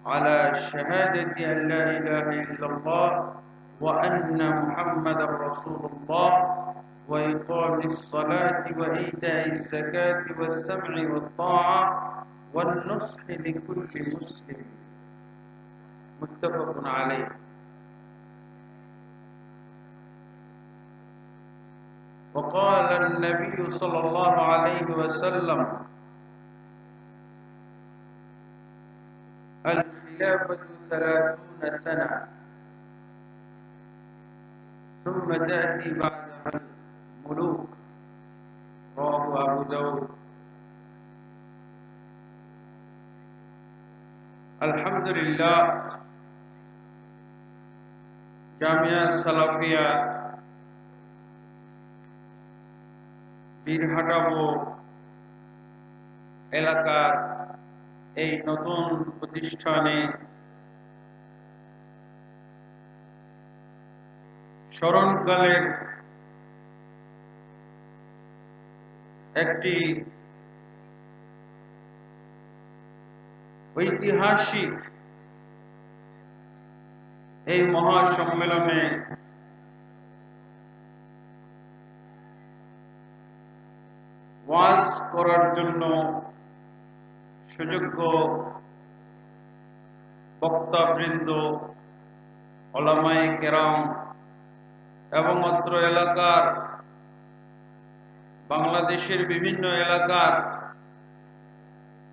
على شهادة أن لا إله إلا الله وأن محمد رسول الله وإقام الصلاة وإيتاء الزكاة والسمع والطاعة والنصح لكل مسلم متفق عليه. وقال النبي صلى الله عليه وسلم الخلافة 30 سنة ثم تأتي بعدها الملوك رواه أبو داود. الحمد لله জামিয়া সালাফিয়া বীরহাটাবো এলাকার এই নতুন প্রতিষ্ঠানে স্মরণকালের একটি ঐতিহাসিক এই মহাসম্মেলনে ওয়াজ করার জন্য সুযোগ্য বক্তাবৃন্দ, উলামায়ে কেরাম এবং অত্র এলাকার বাংলাদেশের বিভিন্ন এলাকার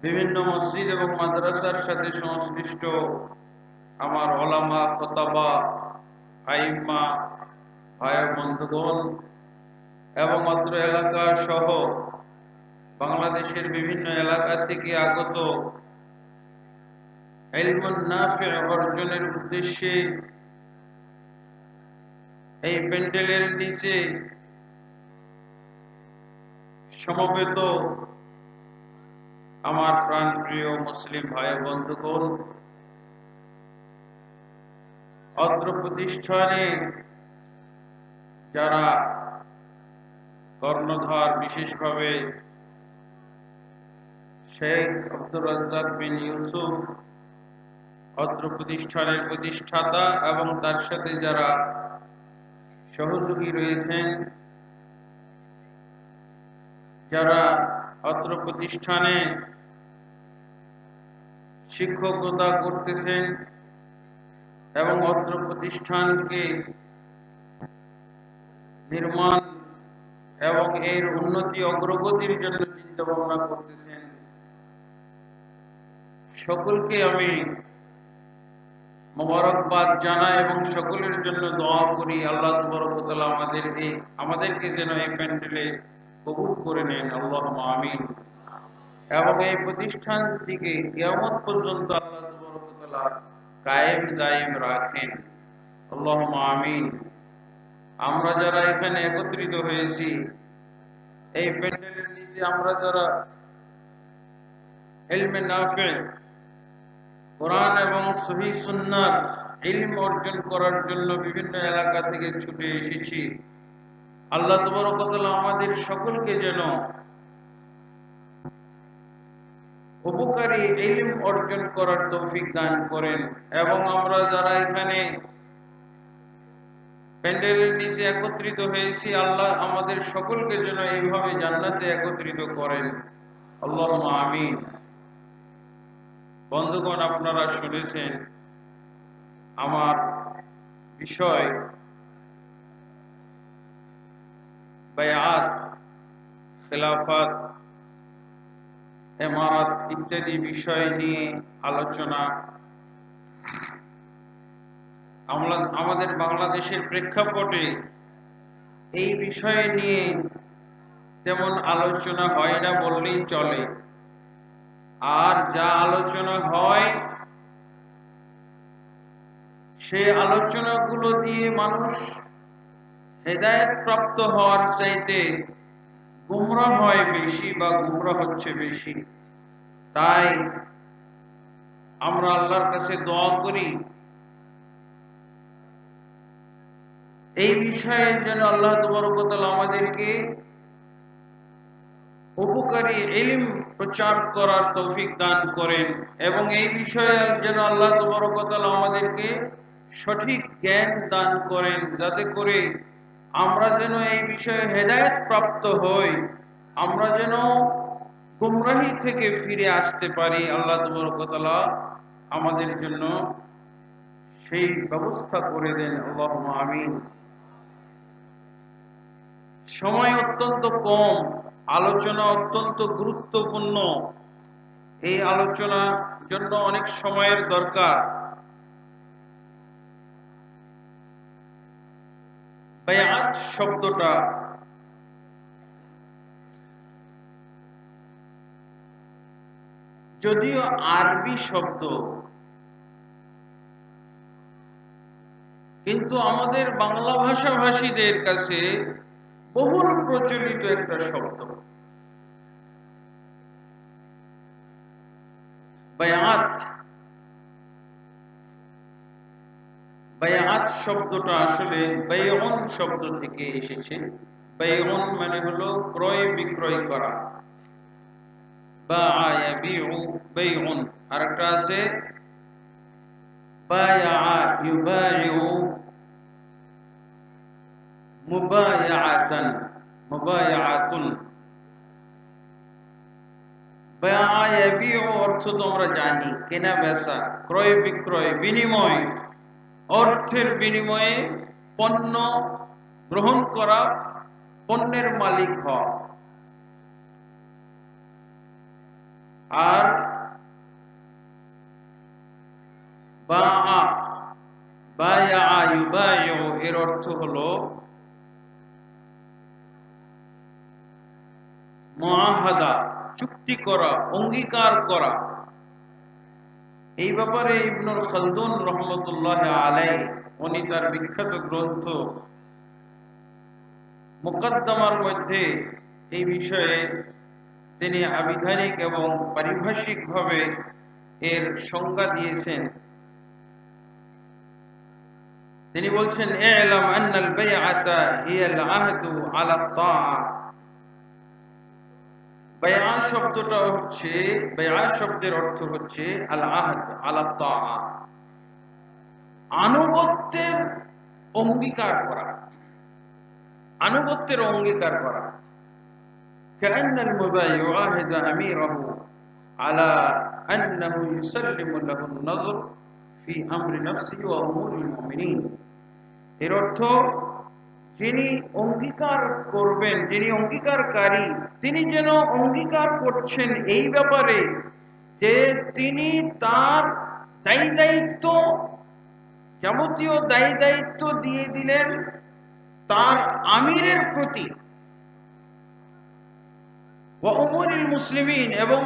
বিভিন্ন মসজিদ এবং মাদ্রাসার সাথে সংশ্লিষ্ট আমার উলামা, খতাবা, আইম্মা, ভাই বন্ধুগণ এবং অত্র এলাকা সহ বাংলাদেশের বিভিন্ন এলাকা থেকে আগত ইলমুন নাফি অর্জনের উদ্দেশ্যে এই প্যান্ডেলের নিচে সমবেত আমার প্রাণপ্রিয় মুসলিম ভাই বন্ধুগণ, অত্র প্রতিষ্ঠানে যারা কর্ণধার, বিশেষভাবে শেখ আব্দুর রাজ্জাক বিন ইউসুফ অত্র প্রতিষ্ঠানের প্রতিষ্ঠাতা এবং তার সাথে যারা সহযোগী রয়েছেন, যারা অত্র প্রতিষ্ঠানে শিক্ষকতা করতেছেন এবং অত্র প্রতিষ্ঠানকে নির্মাণ এবং এর উন্নতি অগ্রগতির জন্য চিন্তা ভাবনা করতেছেন, সকলকে আমি মোবারকবাদ জানাই এবং সকলের জন্য দোয়া করি আল্লাহ তাবারক ওয়া তাআলা আমাদেরকে যেন এই প্যান্ডেলে কবুল করে নেন, আল্লাহুম্মা আমিন। এবং এই প্রতিষ্ঠানটিকে কিয়ামত পর্যন্ত আল্লাহ তাবারক ওয়া তাআলা কায়েম দায়েম রাখেন, আল্লাহুম্মা আমিন। আমরা যারা এখানে একত্রিত হয়েছি এই প্যান্ডেলের নিচে, আমরা যারা ইলমে নাফি, কোরআন এবং সহিহ সুন্নাহর ইলম অর্জন করার জন্য বিভিন্ন এলাকা থেকে ছুটে এসেছি, আল্লাহ তাবারক ওয়া তাআলা আমাদের সকলকে যেন উপকারী ইলম অর্জন করার তৌফিক দান করেন। এবং আমরা যারা এখানে প্যান্ডেলের নিচে একত্রিত হয়েছি, আল্লাহ আমাদের সকলকে যেন এইভাবে জান্নাতে একত্রিত করেন, আল্লাহুম্মা আমিন। বন্ধুগণ, আপনারা শুনেছেন আমার বিষয় বায়াত, খেলাফত, ইমারত ইত্যাদি বিষয় নিয়ে আলোচনা। আমাদের বাংলাদেশের প্রেক্ষাপটে এই বিষয় নিয়ে তেমন আলোচনা হয় না বললেই চলে, আর যা আলোচনা হয় সেই আলোচনাগুলো দিয়ে মানুষ হেদায়েত প্রাপ্ত হওয়ার চাইতে গুমরাহ হয় বেশি বা গুমরাহ হচ্ছে বেশি। তাই আমরা আল্লাহর কাছে দোয়া করি এই বিষয়ে যেন আল্লাহ তাবারক ওয়া তাআলা আমাদেরকে উপকারী ইলম প্রচার করার তৌফিক দান করেন এবং এই বিষয়ে যেন আল্লাহ তাবারক ওয়া তাআলা আমাদেরকে সঠিক জ্ঞান দান করেন, যাতে করে আমরা যেন এই বিষয়ে হেদায়েত প্রাপ্ত হই, আমরা যেন গুমরাহি থেকে ফিরে আসতে পারি। আল্লাহ তাবারক ওয়া তাআলা আমাদের জন্য সেই ব্যবস্থা করে দেন, আল্লাহুম্মা আমিন। সময় অত্যন্ত কম, আলোচনা অত্যন্ত গুরুত্বপূর্ণ, এই আলোচনার জন্য অনেক সময়ের দরকার। বায়াত শব্দটা যদিও আরবি শব্দ, কিন্তু আমাদের বাংলা ভাষাভাষীদের কাছে বহুল প্রচলিত একটা শব্দ। বায়াত, বায়াত শব্দটা আসলে বায়উন শব্দ থেকে এসেছে। বায়উন মানে হলো ক্রয় বিক্রয় করা, বাআ ইয়াবিউ বায়উন। আরেকটা আছে বায়াআ ইউবাইউ মুবায়াআতান, মুবায়াআতুন। বায়াআ ইয়াবিউ অর্থ তো আমরা জানি, কেনা বেচা, ক্রয় বিক্রয়, বিনিময়, অর্থের বিনিময়ে পণ্য গ্রহণ করা, পণ্যের মালিক হওয়া। আর বাআ, বায়াআ ইউবাইউ এর অর্থ হলো মুআহাদা, চুক্তি করা, অঙ্গীকার করা। এই ব্যাপারে ইবনুল খালদুন রহমতুল্লাহ আলাইহি উনি তার বিখ্যাত গ্রন্থ মুকদ্দমার মধ্যে এই বিষয়ে তিনি আবিধানিক এবং পারিভাষিকভাবে এর সংজ্ঞা দিয়েছেন। তিনি বলছেন, ই'লাম আন্নাল বাইআতা হিয়াল আহদু আলা তাআ। বায়আ শব্দটা হচ্ছে, বায়আ শব্দের অর্থ হচ্ছে আল আহদ আলা তাআ, আনুগত্যের অঙ্গীকার করা, আনুগত্যের অঙ্গীকার করা। কাআন্নাল মুবাইয়ু আহাদা আমিরাহু আলা আন্নাহু ইউসাল্লিমু লাহু আন-নাযর ফি আমরি নাফসিহি ওয়া উমুরিল মুমিনিন। এর অর্থ, যিনি অঙ্গীকার করবেন, যিনি অঙ্গীকারকারী, তিনি যেন অঙ্গীকার করছেন এই ব্যাপারে যে তিনি তার দায়ী দায়িত্ব, যাবতীয় দায়ী দায়িত্ব দিয়ে দিলেন তার আমিরের প্রতি, ওয়া উমুরিল মুসলিমিন, এবং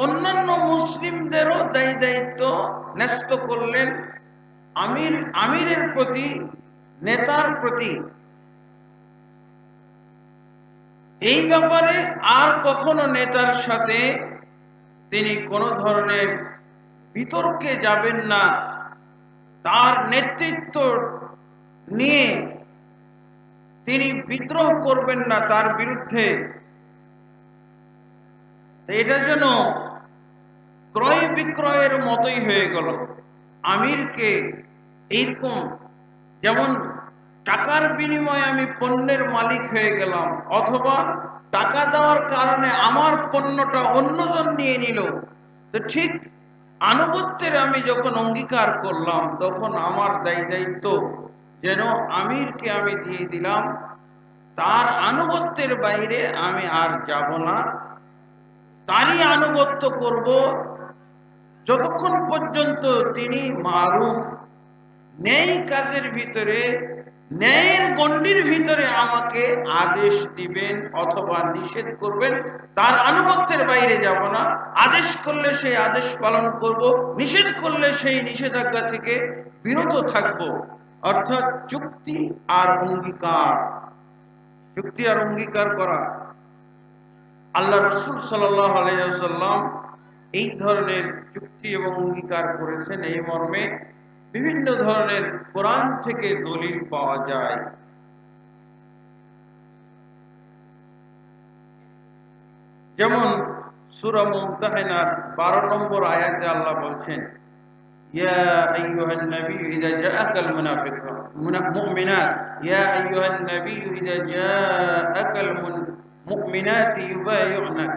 অন্যান্য মুসলিমদেরও দায়ী দায়িত্ব ন্যস্ত করলেন আমিরের প্রতি, নেতার প্রতি। এই ব্যাপারে আর কখনো নেতার সাথে তিনি কোনো ধরনের বিতর্কে যাবেন না, তার নেতৃত্ব নিয়ে তিনি বিদ্রোহ করবেন না তার বিরুদ্ধে। এটা যেন ক্রয় বিক্রয়ের মতোই হয়ে গেল। আমিরকে এইরকম, যেমন টাকার বিনিময়ে আমি পণ্যের মালিক হয়ে গেলাম, অথবা টাকা দেওয়ার কারণে আমার পণ্যটা অন্যজন নিয়ে নিল, তো ঠিক আনুগত্যের আমি যখন অঙ্গীকার করলাম তখন আমার দায়ী দায়িত্ব যেন আমিরকে আমি দিয়ে দিলাম, তার আনুগত্যের বাইরে আমি আর যাব না, তারই আনুগত্য করব যতক্ষণ পর্যন্ত তিনি মারুফ, ন্যায় কাজের ভিতরে, ন্যায়ের গণ্ডির ভিতরে আমাকে আদেশ দিবেন অথবা নিষেধ করবেন, তার আনুগত্যের বাইরে যাব না। আদেশ করলে সেই আদেশ পালন করব, নিষেধ করলে সেই নিষেধাজ্ঞা থেকে বিরত থাকব। অর্থাৎ চুক্তি আর অঙ্গীকার, চুক্তি আর অঙ্গীকার করা। আল্লাহ রাসূল সাল্লাল্লাহু আলাইহি ওয়াসাল্লাম এই ধরনের চুক্তি এবং অঙ্গীকার করেছেন, এই মর্মে বিভিন্ন ধরনের কোরআন থেকে দলিল পাওয়া যায়। যেমন সূরা মুমতাহিনার 12 নম্বর আয়াতে আল্লাহ বলছেন, ইয়া আইয়ুহান নাবিয়্যু ইযা জাআকাল মুমিনাত ইয়া আইয়ুহান নাবিয়্যু ইযা জাআকাল মুমিনাত ইউবাইয়ুনাক,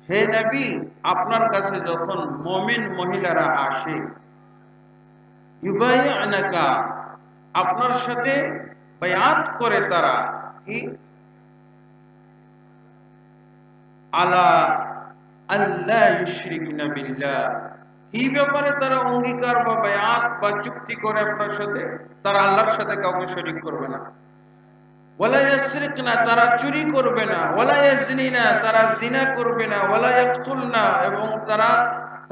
হে নবী, আপনার কাছে যখন মুমিন মহিলারা আসে, ইউবাইয়ুনাকা, আপনার সাথে বায়াত করে, তারা কি আলা আল্লা ইউশরিকনা বিল্লাহ, এই ব্যাপারে তারা অঙ্গীকার বা বায়াত বা চুক্তি করে আপনার সাথে, তারা আল্লাহর সাথে কাউকে শরীক করবে না। ওয়ালা ইয়াসরিকনা, তারা চুরি করবে না। ওয়ালা ইয়াজনিনা, তারা জিনা করবে না। ওয়ালা ইয়াকতুলনা, এবং তারা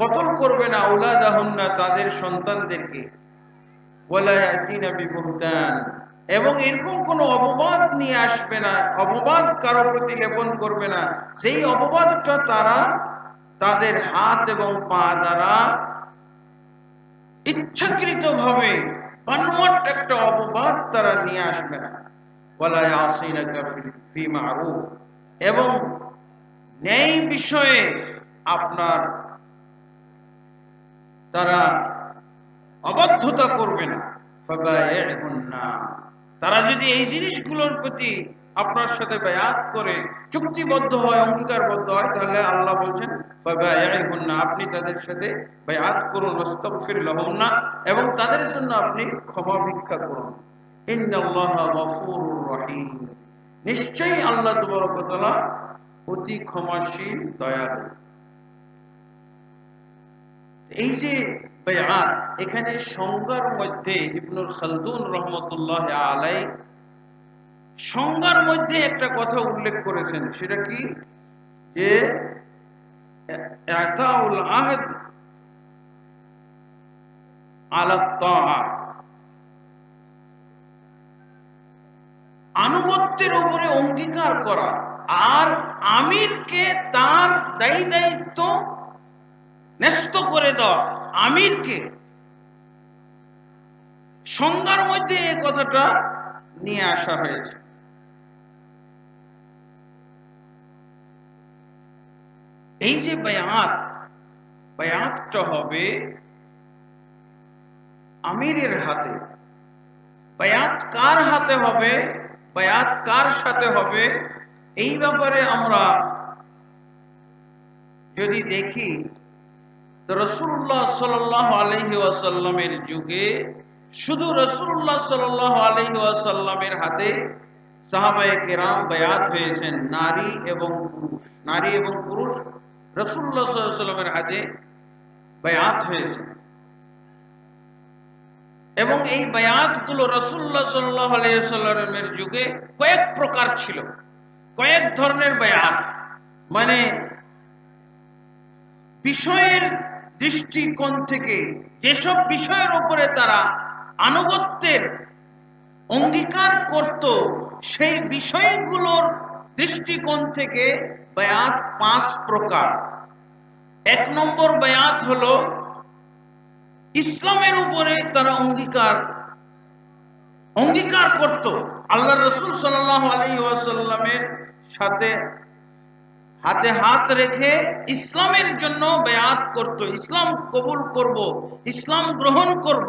কতল করবে না। আওলাদাহুন্না, তাদের সন্তানদেরকে। ওয়ালা ইয়াতিনা বিবুহতান, এবং এরকম কোন অপবাদ নিয়ে আসবে না, অপবাদ কারো প্রতি জ্ঞাপন করবে না, যেই অপবাদটা তারা তাদের হাত এবং পা দ্বারা ইচ্ছাকৃতভাবে বানোয়াট একটা অপবাদ তারা নিয়ে আসবে না। ওয়ালা ইয়াসিনাকা ফি মারুফ, এবং ন্যায় বিষয়ে আপনার তারা অবাধ্যতা করবে না। ফাবাইহুন্না, তারা যদি এই জিনিসগুলোর প্রতি আপনার সাথে বায়াত করে চুক্তিবদ্ধ হয়, অঙ্গীকারবদ্ধ হয়, তাহলে আল্লাহ বলছেন ফাবাইহুন্না, আপনি তাদের সাথে বায়াত করুন। ওয়াস্তাগফির লাহুন্না, এবং তাদের জন্য আপনি ক্ষমা ভিক্ষা করুন। ইন্নাল্লাহা গফুরুর রহিম, নিশ্চয়ই আল্লাহ তাবারক ওয়া তাআলা অতি ক্ষমাশীল, দয়ালু। এই যে বায়াত, এখানে সংজ্ঞার মধ্যে ইবনুল খালদুন রাহমাতুল্লাহ আলাইহি সংজ্ঞার মধ্যে একটা কথা উল্লেখ করেছেন, সেটা কি, যে ইতাউল আহদ আলা তাআ, আনুগত্যের উপরে অঙ্গীকার করা, আর আমিরকে তার দায়ী দায়িত্ব ন্যস্ত করে দেওয়া। আমিরকে সংজ্ঞার মধ্যে এই কথাটা নিয়ে আসা হয়েছে। এই যে বায়াত, বায়াতটা হবে আমিরের হাতে। বায়াত কার হাতে হবে, বায়াত কার সাথে হবে, এই ব্যাপারে আমরা যদি দেখি, তো রাসূলুল্লাহ সাল্লাল্লাহু আলাইহি ওয়াসাল্লামের যুগে শুধু রাসূলুল্লাহ সাল্লাল্লাহু আলাইহি ওয়াসাল্লামের হাতে সাহাবায়ে কেরাম বায়াত হয়েছেন, নারী এবং পুরুষ। নারী এবং পুরুষ রাসূলুল্লাহ সাল্লাল্লাহু আলাইহি ওয়াসাল্লামের হাতে বায়াত হয়েছে। এবং এই বায়াতগুলো রাসূলুল্লাহ সাল্লাল্লাহু আলাইহি ওয়াসাল্লামের যুগে কয়েক প্রকার ছিল, কয়েক ধরনের বায়াত। মানে বিষয়ের দৃষ্টিকোণ থেকে যেসব বিষয়ের উপরে তারা আনুগত্যের অঙ্গীকার করত, সেই বিষয়গুলোর দৃষ্টিকোণ থেকে বায়াত 5 প্রকার। 1 নম্বর বায়াত হলো ইসলামের উপরে তারা অঙ্গীকার করত, আল্লাহ রাসূল সাল্লাল্লাহু আলাইহি ওয়াসাল্লামের সাথে হাতে হাত রেখে ইসলামের জন্য বায়াত করত, ইসলাম কবুল করব, ইসলাম গ্রহণ করব।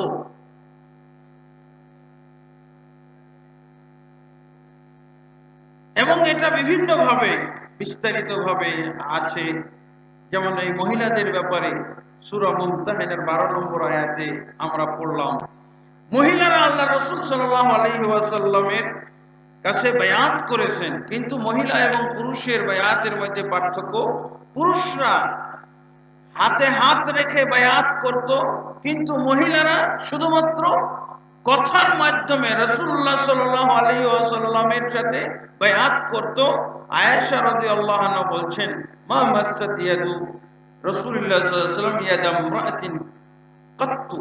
এবং এটা বিভিন্ন ভাবে বিস্তারিত ভাবে আছে। যেমন এই মহিলাদের ব্যাপারে সূরা মুমতাহিনার 12 নম্বর আয়াতে আমরা পড়লাম, মহিলারা আল্লাহ রাসূল সাল্লাল্লাহু আলাইহি ওয়াসাল্লামের কাছে বায়াত করেছেন, কিন্তু মহিলা এবং পুরুষের বায়াতের মধ্যে পার্থক্য। পুরুষরা হাতে হাত রেখে বায়াত করত, কিন্তু মহিলারা শুধুমাত্র কথার মাধ্যমে রাসূলুল্লাহ সাল্লাল্লাহু আলাইহি ওয়াসাল্লামের সাথে বায়াত করত। আয়েশা রাদিয়াল্লাহু আনহা বলছেন, মা মাসাত ইয়াদু রাসূলুল্লাহ সাল্লাল্লাহু আলাইহি ওয়াসাল্লাম ইয়াদা ইমরাতিন কাত্তু,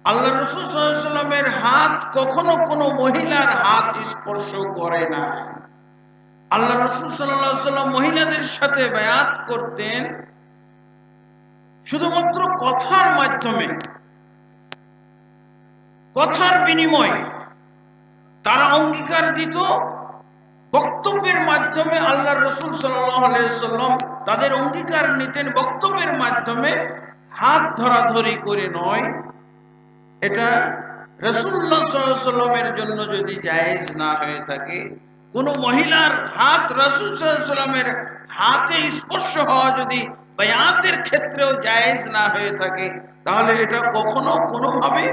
আল্লাহ রাসূল সাল্লাল্লাহু আলাইহি ওয়াসাল্লামের হাত কখনো কোনো মহিলার হাত স্পর্শ করে না। আল্লাহ রাসূল সাল্লাল্লাহু আলাইহি ওয়াসাল্লাম মহিলাদের সাথে বায়াত করতেন শুধুমাত্র কথার মাধ্যমে, কথার বিনিময় তারা অঙ্গীকার দিত বক্তব্যের মাধ্যমে আল্লাহ রসুল সাল্লাল্লাহু আলাইহি ওয়াসাল্লাম তাদের অঙ্গীকার নিতেন বক্তব্যের মাধ্যমে, হাত ধরাধরি করে নয়। এটা রাসূলুল্লাহ সাল্লাল্লাহু আলাইহি ওয়াসাল্লামের জন্য যদি জায়েজ না হয়ে থাকে, কোন মহিলার হাত রাসূল সাল্লাল্লাহু আলাইহি ওয়াসাল্লামের হাতে স্পর্শ হওয়া যদি বায়াতের ক্ষেত্রেও জায়েজ না হয়ে থাকে, তাহলে এটা কখনো কোনোভাবে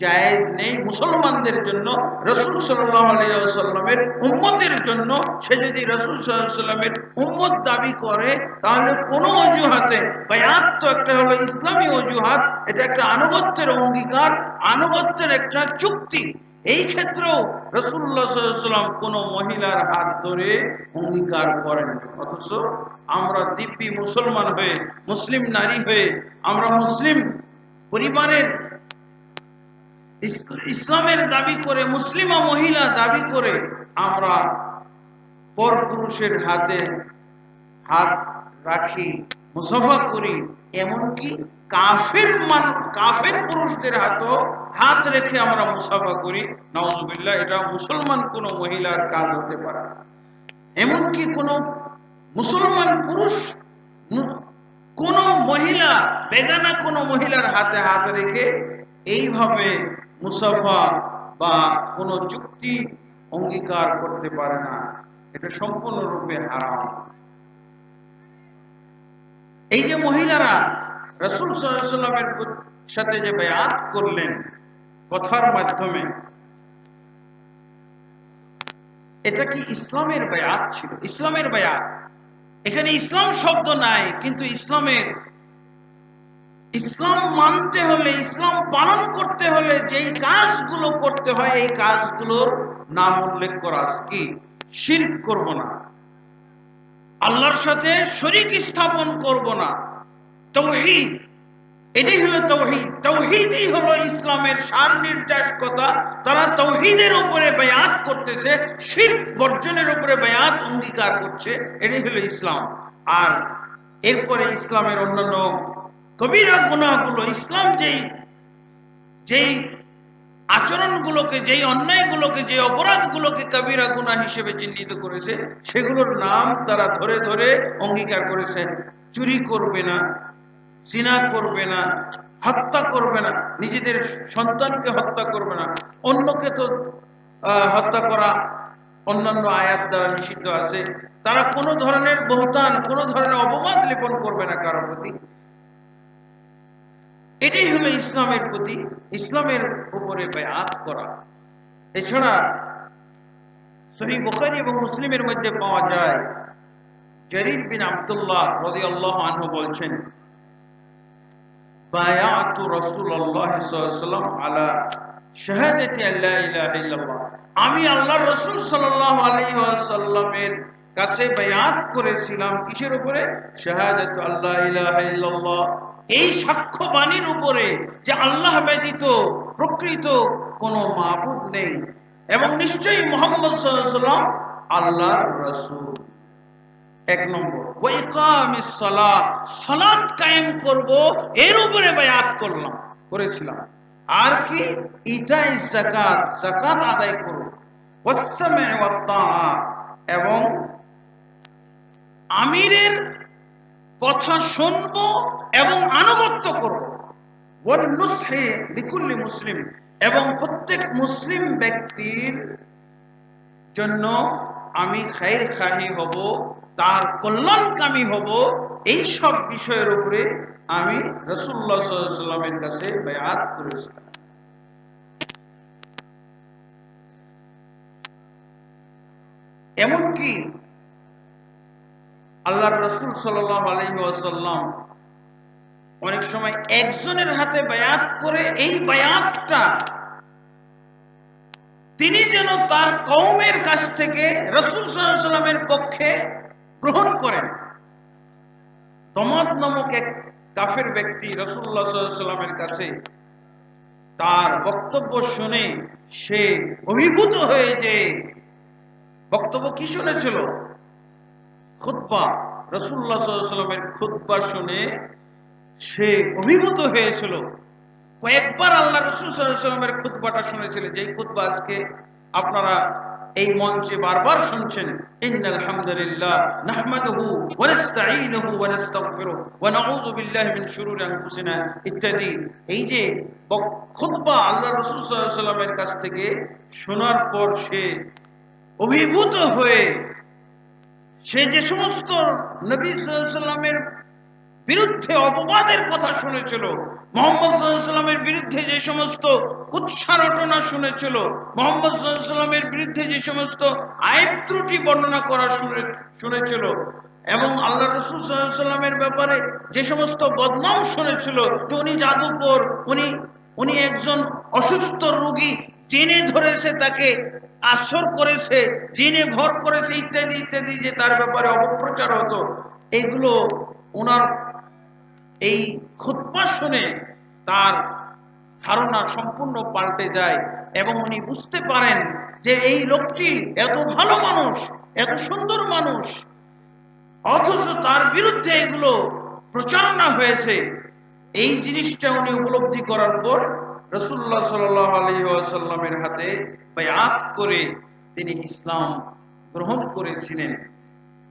জায়েজ নেই মুসলমানদের জন্য। রাসূল সাল্লাল্লাহু আলাইহি ওয়াসাল্লামের উম্মতের জন্য সে যদি রাসূল সাল্লাল্লাহু আলাইহি ওয়াসাল্লামের উম্মত দাবি করে, তাহলে কোনো অজুহাতে, বায়াত তো একটা হলো ইসলামী অজুহাত, এটা একটা আনুগত্যের অঙ্গীকার, আনুগত্যের একটা চুক্তি। এই ক্ষেত্রেও রাসূলুল্লাহ সাল্লাল্লাহু আলাইহি ওয়াসাল্লাম কোনো মহিলার হাত ধরে অঙ্গীকার করেন। অথচ আমরা দিব্যি মুসলমান হয়ে, মুসলিম নারী হয়ে, আমরা মুসলিম পরিবারের ইসলামের দাবি করে, মুসলিমা মহিলা দাবি করে আমরা পরপুরুষের হাতে হাত রাখি, মুসাফা করি, এমনকি কাফের পুরুষদের হাতেও হাত রেখে আমরা মুসাফা করি। নাউজুবিল্লাহ, এটা মুসলমান কোন মহিলার কাজ হতে পারে না। এমনকি কোন মুসলমান পুরুষ কোন মহিলা, বেগানা কোন মহিলার হাতে হাত রেখে এইভাবে মুসাফা বা কোন চুক্তি অঙ্গীকার করতে পারে না। এটা সম্পূর্ণরূপে হারাম। এই যে মহিলারা রাসূল সাল্লাল্লাহু আলাইহি ওয়াসাল্লামের সাথে যে বায়াত করলেন কথার মাধ্যমে, এটা কি ইসলামের বায়াত ছিল? ইসলামের বায়াত, এখানে ইসলাম শব্দ নাই, কিন্তু ইসলাম মানতে হলে, ইসলাম পালন করতে হলে যেই কাজগুলো করতে হয়, এই কাজগুলোর নাম উল্লেখ করা আছে। কি? শিরক করব না, আল্লাহর সাথে শরীক স্থাপন করব না, তাওহীদ, এটাই হলো তাওহীদ। তাওহীদই হলো ইসলামের সার নির্যাস কথা। তারা তাওহীদের উপরে বায়াত করতেছে, শিরক বর্জনের উপরে বায়াত অঙ্গীকার করছে, এটাই হলো ইসলাম। আর এরপরে ইসলামের অন্যান্য কবিরা গুনাহগুলো, ইসলাম যেই আচরণগুলোকে, যেই অন্যায়গুলোকে, যে অপরাধগুলোকে কবিরা গুনাহ হিসেবে চিহ্নিত করেছে, সেগুলোর নাম তারা ধরে ধরে অঙ্গীকার করেছে। চুরি করবে না, জিনা করবে না, হত্যা করবে না, নিজেদের সন্তানকে হত্যা করবে না, অন্যকে তো হত্যা করা অন্যান্য আয়াত দ্বারা নিষিদ্ধ আছে। তারা কোনো ধরনের বহতান, কোনো ধরনের অপবাদ লেপন করবে না কারো প্রতি। এটাই হলো ইসলামের প্রতি, ইসলামের উপরে বায়াত করা। এছাড়া সহিহ বুখারী এবং মুসলিমের মধ্যে পাওয়া যায়, জারীর বিন আব্দুল্লাহ রাদিয়াল্লাহু আনহু বলছেন, বায়াতু রাসূলুল্লাহ সাল্লাল্লাহু আলাইহি ওয়াসাল্লাম আলা শাহাদাতি আল্লা ইলাহা ইল্লাল্লাহ, আমি আল্লাহর রাসূল সাল্লাল্লাহু আলাইহি ওয়াসাল্লামের কাছে বায়াত করেছিলাম কিসের উপরে? শাহাদাতু আল্লা ইলাহা ইল্লাল্লাহ, এই সাক্ষ্য বাণীর উপরে যে আল্লাহ ব্যতীত প্রকৃত কোনো মাবুদ নেই এবং নিশ্চয়ই মুহাম্মদ সাল্লাল্লাহু আলাইহি ওয়াসাল্লাম আল্লাহর রাসূল। এক নম্বর, ওয়া ইকামিস সালাত, সালাত কায়েম করব, এর উপরে বায়াত করেছিলাম। আর কি? ইতাইজ যাকাত, যাকাত আদায় করব, ওয়াস সামঈ ওয়াত তাআ, এবং আমিরের কথা শুনব এবং আনুগত্য করব, ওয়ান নুসহি লিকুল্লি মুসলিম, এবং প্রত্যেক মুসলিম ব্যক্তির জন্য আমি খায়ের খাহি হব, তার কল্যাণকামী হব। এই সব বিষয়ের উপরে আমি রাসূলুল্লাহ সাল্লাল্লাহু আলাইহি ওয়াসাল্লামের কাছে বায়াত করেছিলাম। এমনকি আল্লাহর রাসূল সাল্লাল্লাহু আলাইহি ওয়াসাল্লাম অনেক সময় একজনের হাতে বায়াত করে, এই বায়াতটা তিনি যেন তার কওমের কাছ থেকে রাসূল সাল্লাল্লাহু আলাইহি ওয়াসাল্লামের পক্ষে গ্রহণ করেন। দমাদ নামক এক কাফের ব্যক্তি রাসূলুল্লাহ সাল্লাল্লাহু আলাইহি ওয়াসাল্লামের কাছে তার বক্তব্য শুনে সে অভিভূত হয়ে যে, বক্তব্য কি শুনেছিল? খুতবা, রাসূলুল্লাহ সাল্লাল্লাহু আলাইহি ওয়াসাল্লামের খুতবা শুনে সে অভিভূত হয়েছিল। কয়েকবার আল্লাহ রাসূল সাল্লাল্লাহু আলাইহি ওয়াসাল্লামের খুতবাটা শুনেছিলেন, যেই খুতবা আজকে আপনারা এই মঞ্চে বারবার শুনছেন, ইন্নাল হামদুলিল্লাহ নাহমাদুহু ওয়া নাস্তাঈনুহু ওয়া নাস্তাগফিরুহু ওয়া নাউযু বিল্লাহি মিন শুরুরি আনফুসিনা ইত্যাদি। এই যে খুতবা আল্লাহ রাসূল সাল্লাল্লাহু আলাইহি ওয়াসাল্লামের কাছ থেকে শোনার পর সে অভিভূত হয়ে সে যে সমস্ত নবী সাল্লাল্লাহু আলাইহি ওয়াসাল্লামের বিরুদ্ধে অপবাদের কথা শুনেছিল, মুহাম্মদ সাল্লাল্লাহু আলাইহি ওয়াসাল্লামের বিরুদ্ধে যে সমস্ত উৎসারটনা শুনেছিল, মুহাম্মদ সাল্লাল্লাহু আলাইহি ওয়াসাল্লামের বিরুদ্ধে যে সমস্ত আইব ত্রুটি বর্ণনা করা শুনেছিল, এবং আল্লাহ রাসূল সাল্লাল্লাহু আলাইহি ওয়াসাল্লামের ব্যাপারে যে সমস্ত বদনাম শুনেছিল যে উনি জাদুকর, উনি একজন অসুস্থ রোগী, জেনে ধরেছে, তাকে আসর করেছে, জেনে ভর করেছে ইত্যাদি ইত্যাদি, যে তার ব্যাপারে অপপ্রচার হতো, এগুলো ওনার এই খুতবা শুনে তার ধারণা সম্পূর্ণ পাল্টে যায় এবং উনি বুঝতে পারেন যে এই লোকটি এত ভালো মানুষ, এত সুন্দর মানুষ, অথচ তার বিরুদ্ধে এগুলো প্রচারণা হয়েছে। এই জিনিসটা উনি উপলব্ধি করার পর রাসূলুল্লাহ সাল্লাল্লাহু আলাইহি ওয়াসাল্লামের হাতে বায়াত করে তিনি ইসলাম গ্রহণ করেছিলেন।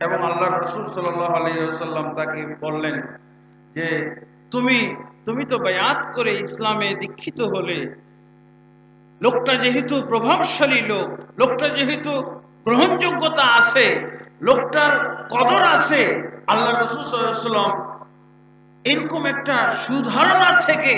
এবং আল্লাহ রাসূল সাল্লাল্লাহু আলাইহি ওয়াসাল্লাম তাকে বললেন যে তুমি তো বায়াত করে ইসলামে দীক্ষিত হলে, লোকটা যেহেতু প্রভাবশালী লোক, লোকটা যেহেতু গ্রহণযোগ্যতা আছে, লোকটার কদর আছে, আল্লাহ রাসূল সাল্লাল্লাহু আলাইহি ওয়াসাল্লাম এরকম একটা সুধারণা থেকে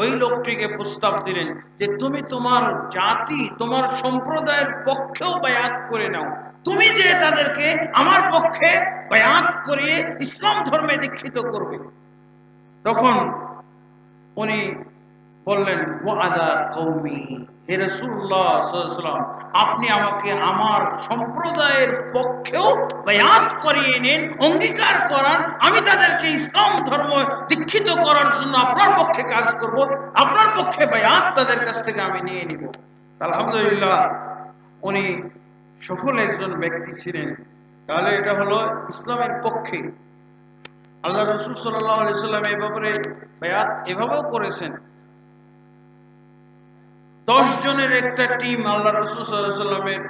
ওই লোকটিকে প্রস্তাব দিলেন যে তুমি তোমার জাতি, তোমার সম্প্রদায়ের পক্ষেও বায়াত করে নাও, তুমি যে তাদেরকে আমার পক্ষে বায়াত করিয়ে ইসলাম ধর্মে দীক্ষিত করবে। তখন উনি বললেন, ওয়াদা কওমি, হে রাসূলুল্লাহ সাল্লাল্লাহু আলাইহি ওয়াসাল্লাম, আপনি আমাকে আমার সম্প্রদায়ের পক্ষেও বায়াত করিয়ে নিন, অঙ্গীকার করান, আমি তাদেরকে ইসলাম ধর্ম দীক্ষিত করার জন্য আপনার পক্ষে কাজ করব, আপনার পক্ষে বায়াত তাদের কাছ থেকে আমি নিয়ে নিব। আলহামদুলিল্লাহ, উনি সফল একজন ব্যক্তি ছিলেন। তাহলে এটা হলো ইসলামের পক্ষে। আল্লাহ রাসূল সাল্লাল্লাহু আলাইহি ওয়াসাল্লাম এই ব্যাপারে বায়াত এভাবেও করেছেন। 10 জনের একটা টিম আল্লাহ রাসূল সাল্লাল্লাহু আলাইহি ওয়াসাল্লামের,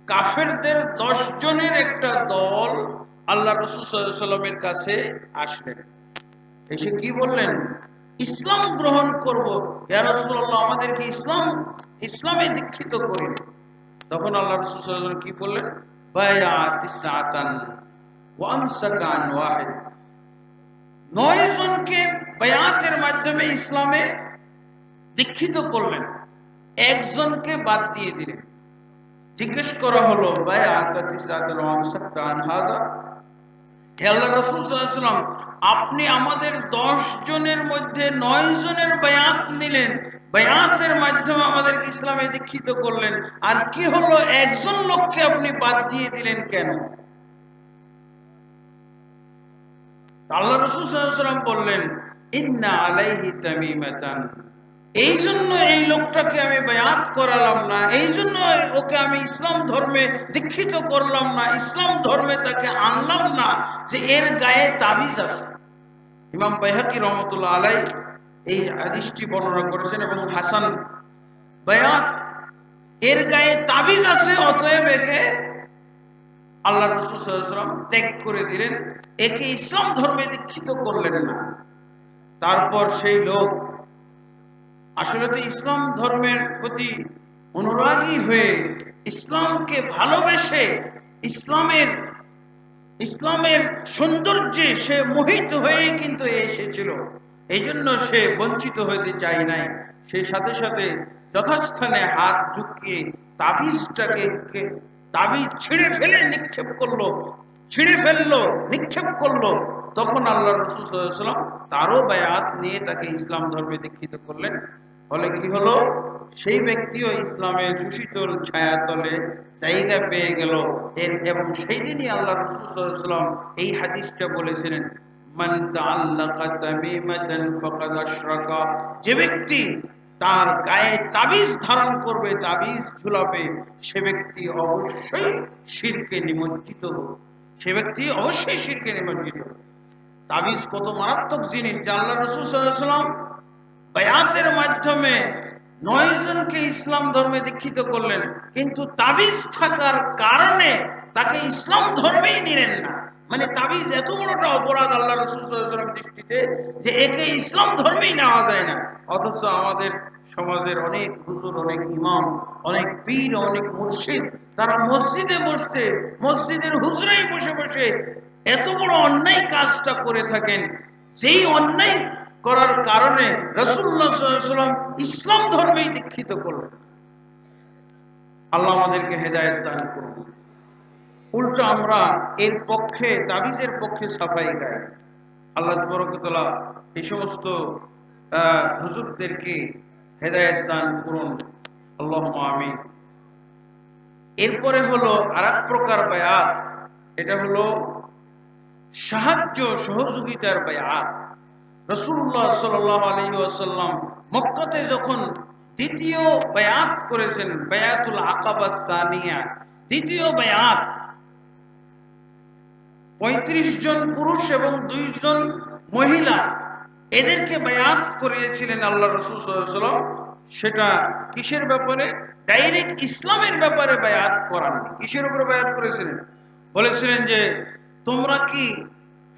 কাফেরদের 10 জনের একটা দল আল্লাহ রাসূল সাল্লাল্লাহু আলাইহি ওয়াসাল্লামের কাছে আসলেন। এসে কি বললেন? ইসলাম গ্রহণ করব, ইয়া রাসূলুল্লাহ, আমাদেরকে ইসলামে দীক্ষিত করুন। তখন আল্লাহ রাসূল সাল্লাল্লাহু আলাইহি ওয়াসাল্লাম কি বললেন? বায়াত সাতান ওয়া আমসাকান ওয়াহিদ, 9 জনকে বায়াতের মাধ্যমে ইসলামে দীক্ষিত করলেন, একজনকে বাদ দিয়ে দিলেন। জিজ্ঞেস করা হলো, বায়াত সাতান ওয়া আমসাকান হাযা, হে আল্লাহর রাসূল সাল্লাল্লাহু আলাইহি ওয়াসাল্লাম, আপনি আমাদের 10 জনের মধ্যে 9 জনের বায়াত নিলেন, বায়াতের মাধ্যমে আমাদেরকে ইসলামে দীক্ষিত করলেন, আর কি হলো একজন লোককে আপনি বাদ দিয়ে দিলেন কেন? আল্লাহ রাসূল সাল্লাল্লাহু আলাইহি ওয়াসাল্লাম বললেন, ইন্না আলাইহি তামিমাতান, এই জন্য এই লোকটাকে আমি বায়াত করালাম না, এই জন্য ওকে আমি ইসলাম ধর্মে দীক্ষিত করলাম না, ইসলাম ধর্মে তাকে আনলাম না, যে এর গায়ে তাবিজ আছে। ইমাম বাইহাকি রহমতুল্লাহ আলাইহি এই হাদিসটি বর্ণনা করেছেন এবং হাসান, বায়াত এর গায়ে তাবিজ আছে, অতএব একে আল্লাহ রাসূল সাল্লাল্লাহু আলাইহি ওয়াসাল্লাম ত্যাগ করে দিলেন, একে ইসলাম ধর্মে দীক্ষিত করলেন না। তারপর সেই লোক আসলে তো ইসলাম ধর্মের প্রতি অনুরাগী হয়ে, ইসলামকে ভালোবেসে, ইসলামের সৌন্দর্যে সে মোহিত হয়ে কিন্তু এসেছিল, এই জন্য সে বঞ্চিত হতে চায় নাই। সে সাথে সাথে যথাস্থানে হাত ঢুকিয়ে তাবিজ ছিঁড়ে ফেলে নিক্ষেপ করলো। তখন আল্লাহ রাসূল সাল্লাল্লাহু আলাইহি ওয়াসাল্লাম তারও বায়াত নিয়ে তাকে ইসলাম ধর্মে দীক্ষিত করলেন। ফলে কি হলো? সেই ব্যক্তিও ইসলামের সুশীতল ছায়াতলে জায়গা পেয়ে গেল। এবং সেই দিনই আল্লাহ রাসূল সাল্লাল্লাহু আলাইহি ওয়াসাল্লাম এই হাদিসটা বলেছিলেন, মান তাআল্লাকা তামিমাতান ফাকাদ আশরাকা, যে ব্যক্তি তার গায়ে তাবিজ ধারণ করবে, তাবিজ ঝুলাবে, সে ব্যক্তি অবশ্যই শিরকে নিমজ্জিত হবে, তাবিজ কত মারাত্মক জিনিস, যে আল্লাহ রাসূল সাল্লাল্লাহু আলাইহি ওয়াসাল্লাম বায়াতের মাধ্যমে 9 জনকে ইসলাম ধর্মে দীক্ষিত করলেন, কিন্তু তাবিজ থাকার কারণে তাকে ইসলাম ধর্মেই নিলেন না। মানে তাবিজ এত বড়টা অপরাধ আল্লাহ রাসূল সাল্লাল্লাহু আলাইহি ওয়াসাল্লামের দৃষ্টিতে যে একে ইসলাম ধর্মেই নেওয়া যায় না। অথচ আমাদের সমাজের অনেক হুজুর, অনেক ইমাম, অনেক পীর, অনেক মুর্শিদ তারা মসজিদে বসতে, মসজিদের হুজরায় বসে বসে এত বড় অন্যায় কাজটা করে থাকেন। সেই অন্যায় করার কারণে রাসূলুল্লাহ সাল্লাল্লাহু আলাইহি ওয়াসাল্লাম ইসলাম ধর্মেই দীক্ষিত করলেন। আল্লাহ আমাদেরকে হেদায়েত দান করুন। উল্টো আমরা এর পক্ষে, তাবিজের পক্ষে সাফাই গাই। আল্লাহ তাবারক ওয়া তাআলা এই সমস্ত হুজুরদেরকে হেদায়েত দান করুন, আল্লাহুম্মা আমিন। এরপরে হলো আরেক প্রকার বায়াত, এটা হলো সাহায্য সহযোগিতার বায়াত। রাসূলুল্লাহ সাল্লাল্লাহু আলাইহি ওয়াসাল্লাম মক্কাতে যখন দ্বিতীয় বায়াত করেছেন, বায়াতুল আকাবা সানিয়া, দ্বিতীয় বায়াত, 35 জন পুরুষ এবং 2 জন মহিলা, এদেরকে বায়াত করিয়েছিলেন আল্লাহ রাসূল সাল্লাল্লাহু আলাইহি ওয়াসাল্লাম। সেটা কিসের ব্যাপারে? ডাইরেক্ট ইসলামের ব্যাপারে বায়াত করান। কিসের উপরে বায়াত করেছিলেন? বলেছিলেন যে তোমরা কি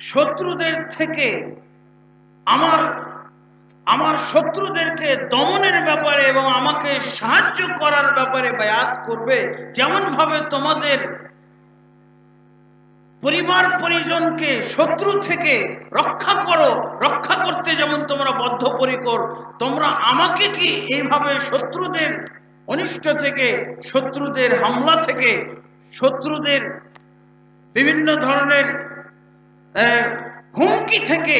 শত্রুদের থেকে আমার শত্রুদেরকে দমনের ব্যাপারে এবং আমাকে সাহায্য করার ব্যাপারে বায়াত করবে, যেমন ভাবে তোমাদের পরিবার পরিজনকে শত্রু থেকে রক্ষা করতে যেমন তোমরা বদ্ধপরিকর, তোমরা আমাকে কি এইভাবে শত্রুদের অনিষ্ট থেকে, শত্রুদের হামলা থেকে, শত্রুদের বিভিন্ন ধরনের হুমকি থেকে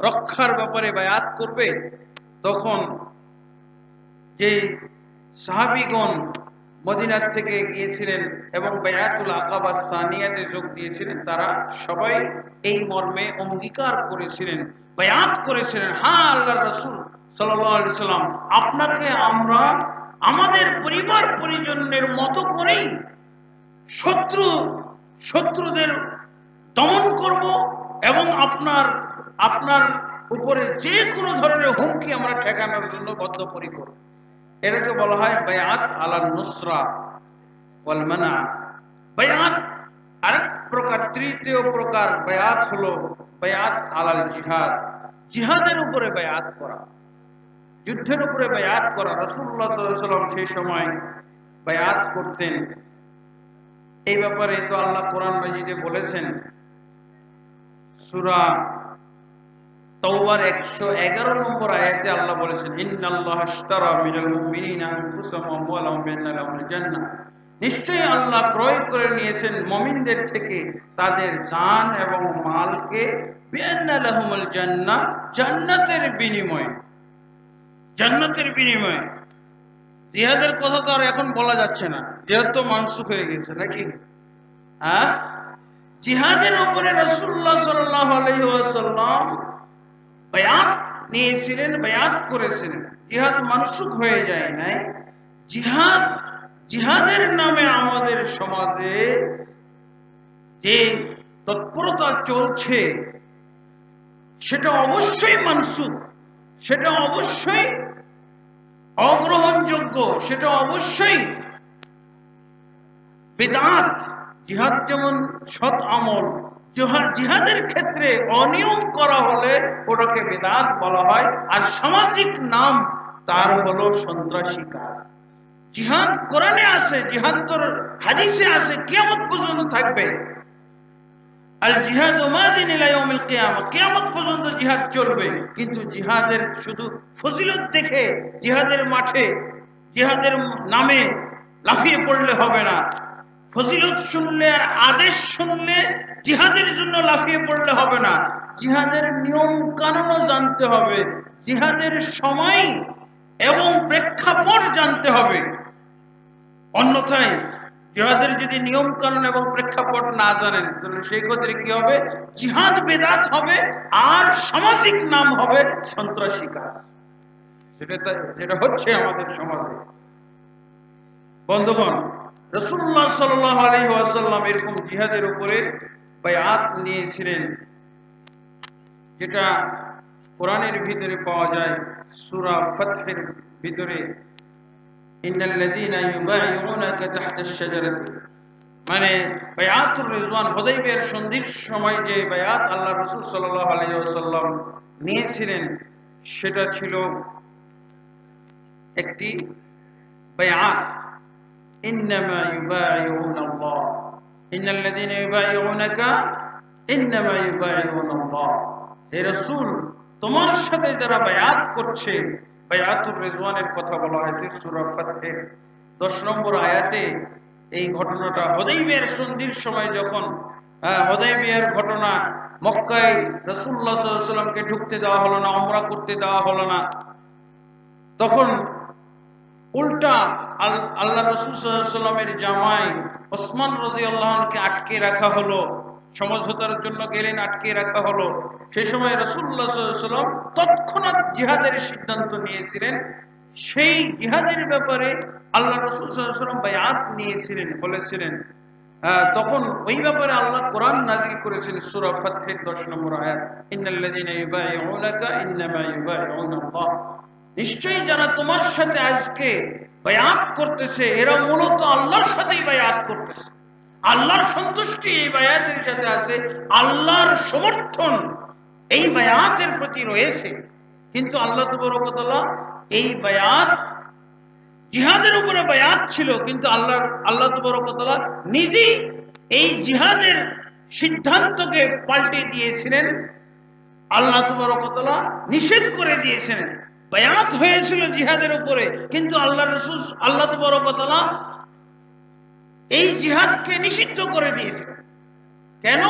রক্ষার ব্যাপারে বায়াত করবে? তখন যে সাহাবীগণ মদিনার থেকে গিয়েছিলেন এবং বায়াতুল আকাবা সানিয়াতে যোগ দিয়েছিলেন, তারা সবাই এই মর্মে অঙ্গীকার করেছিলেন, বায়াত করেছিলেন, হ্যাঁ আল্লাহর রাসূল সাল্লাল্লাহু আলাইহি ওয়াসাল্লাম, আপনাকে আমরা আমাদের পরিবার পরিজনের মতো করেই শত্রুদের দমন করব এবং আপনার উপরে যে কোনো ধরনের হুমকি আমরা ঠেকানোর জন্য বদ্ধপরিকর। এটাকে বলা হয় বায়াত আলান নুসরা ওয়াল মানা। বায়াত আরেক প্রকার, তৃতীয় প্রকার বায়াত হলো বায়াত আলাল জিহাদ, জিহাদের উপরে বায়াত করা, যুদ্ধের উপরে বায়াত করা। রাসূলুল্লাহ সাল্লাল্লাহু আলাইহি ওয়াসাল্লাম সেই সময় বায়াত করতেন। এই ব্যাপারে তো আল্লাহ কোরআন মাজিদে বলেছেন, সূরা তাওবার 111 নম্বর আয়াতে আল্লাহ বলেছেন, ইন্নাল্লাহা আশতারা মিনাল মুমিনিনা আনফুসাহুম ওয়া আমওয়ালাহুম বিআন্না লাহুমুল জান্নাহ, নিশ্চয়ই আল্লাহ ক্রয় করে নিয়েছেন মুমিনদের থেকে তাদের জান এবং মালকে, বিআন্না লাহুমুল জান্নাহ, জান্নাতের বিনিময়ে। জান্নাতের বিনিময়ে। জিহাদের কথা তো আর এখন বলা যাচ্ছে না, জিহাদ তো মানসুখ হয়ে গেছে নাকি? হ্যাঁ, জিহাদের উপরে রাসূলুল্লাহ সাল্লাল্লাহু আলাইহি ওয়াসাল্লাম বায়াত নিয়েছিলেন, বায়াত করেছিলেন। জিহাদ মানসুখ হয়ে যায় নাই। জিহাদের নামে আমাদের সমাজে যে তৎপরতা চলছে সেটা অবশ্যই মানসুখ, সেটা অবশ্যই অগ্রহণযোগ্য, সেটা অবশ্যই বিদআত। জিহাদ যেমন সৎ আমল, জিহাদের ক্ষেত্রে অনিয়ম করা হলে ওটাকে বিদআত বলা হয়, আর সামাজিক নাম তার হলো সন্ত্রাসী কাজ। জিহাদ কোরআনে আছে, জিহাদ তো হাদিসে আছে, কিয়ামত পর্যন্ত থাকবে। আল জিহাদু মাযিন ইলা ইয়াউমিল কিয়ামা, কিয়ামত পর্যন্ত জিহাদ চলবে। কিন্তু জিহাদের শুধু ফজিলত দেখে জিহাদের মাঠে, জিহাদের নামে লাফিয়ে পড়লে হবে না। ফজিলত শুনলে আর আদেশ শুনলে জিহাদের জন্য লাফিয়ে পড়লে হবে না। জিহাদের নিয়ম কানুনও জানতে হবে, জিহাদের সময় এবং প্রেক্ষাপট জানতে হবে। অন্যথায় জিহাদের যদি নিয়ম কানুন এবং প্রেক্ষাপট না জানেন, তাহলে সেই ক্ষেত্রে কি হবে? জিহাদ বেদাত হবে, আর সামাজিক নাম হবে সন্ত্রাসী কাজ। যেটা হচ্ছে আমাদের সমাজে। বন্ধুগণ, রাসূলুল্লাহ সাল্লাল্লাহু আলাইহি ওয়াসাল্লাম এরকম জিহাদের উপরে বায়াত নিয়েছিলেন, যেটা কোরআনের ভিতরে পাওয়া যায়। সূরা ফাতহের ভিতরে ইন্নাল্লাযীনা ইউবাইউনাকা তাহতা আশ-শাজারাতি, মানে বায়াতুর রিজওয়ান, হুদাইবিয়ার সন্ধির সময় যে বায়াত আল্লাহ রাসূল সাল্লাল্লাহু আলাইহি ওয়াসাল্লাম নিয়েছিলেন, সেটা ছিল একটি বায়াত। ইন্নামা ইউবাইউনাল্লাহ, ইন্নাল্লাযীনা ইউবাইউনাকা ইন্নামা ইউবাইউনাল্লাহ। হে রাসূল, তোমার সাথে যারা বায়াত করছে, বায়াতুর রিজওয়ানের কথা বলা হয়েছে সূরা ফাতহের 10 নম্বর আয়াতে। এই ঘটনাটা হুদাইবিয়ার সন্ধির সময়, যখন হুদাইবিয়ার ঘটনা, মক্কায় রাসূলুল্লাহ সাল্লাল্লাহু আলাইহি ওয়াসাল্লামকে ঢুকতে দেওয়া হলো না, উমরা করতে দেওয়া হলো না, তখন উল্টা আল্লাহ রাসূল সাল্লাল্লাহু আলাইহি ওয়াসাল্লামের জামাই ওসমান রাদিয়াল্লাহু আনহুকে আটকে রাখা হলো, সমঝোতার জন্য গেলেন, আটকে রাখা হলো। সেই সময় রাসূলুল্লাহ সাল্লাল্লাহু আলাইহি ওয়াসাল্লাম তৎক্ষণাৎ জিহাদের সিদ্ধান্ত নিয়েছিলেন। সেই জিহাদের ব্যাপারে আল্লাহ রাসূল সাল্লাল্লাহু আলাইহি ওয়াসাল্লাম বায়াত নিয়েছিলেন, বলেছিলেন। তখন ওই ব্যাপারে আল্লাহ কোরআন নাযিল করেছেন সূরা ফাতহের 10 নম্বর আয়াত, ইন্নাল্লাযীনা ইউবাইউনাকা ইন্নামা ইউবাইউনাল্লাহ। নিশ্চয়ই যারা তোমার সাথে আজকে বায়াত করতেছে, এরা মূলত আল্লাহর সাথেই বায়াত করতেছে। আল্লাহর সন্তুষ্টি এই বায়াতের সাথে আছে, আল্লাহর সমর্থন এই বায়াতের প্রতি রয়েছে। কিন্তু আল্লাহ তাবারক ওয়া তাআলা এই বায়াত জিহাদের উপরে বায়াত ছিল, কিন্তু আল্লাহ তাবারক ওয়া তাআলা নিজেই এই জিহাদের সিদ্ধান্তকে পাল্টে দিয়েছিলেন। আল্লাহ তাবারক ওয়া তাআলা নিষেধ করে দিয়েছিলেন। বায়াত হয়েছিল জিহাদের উপরে, কিন্তু আল্লাহ তাবারক ওয়া তাআলা এই জিহাদকে নিষিদ্ধ করে দিয়েছিলেন। কেন?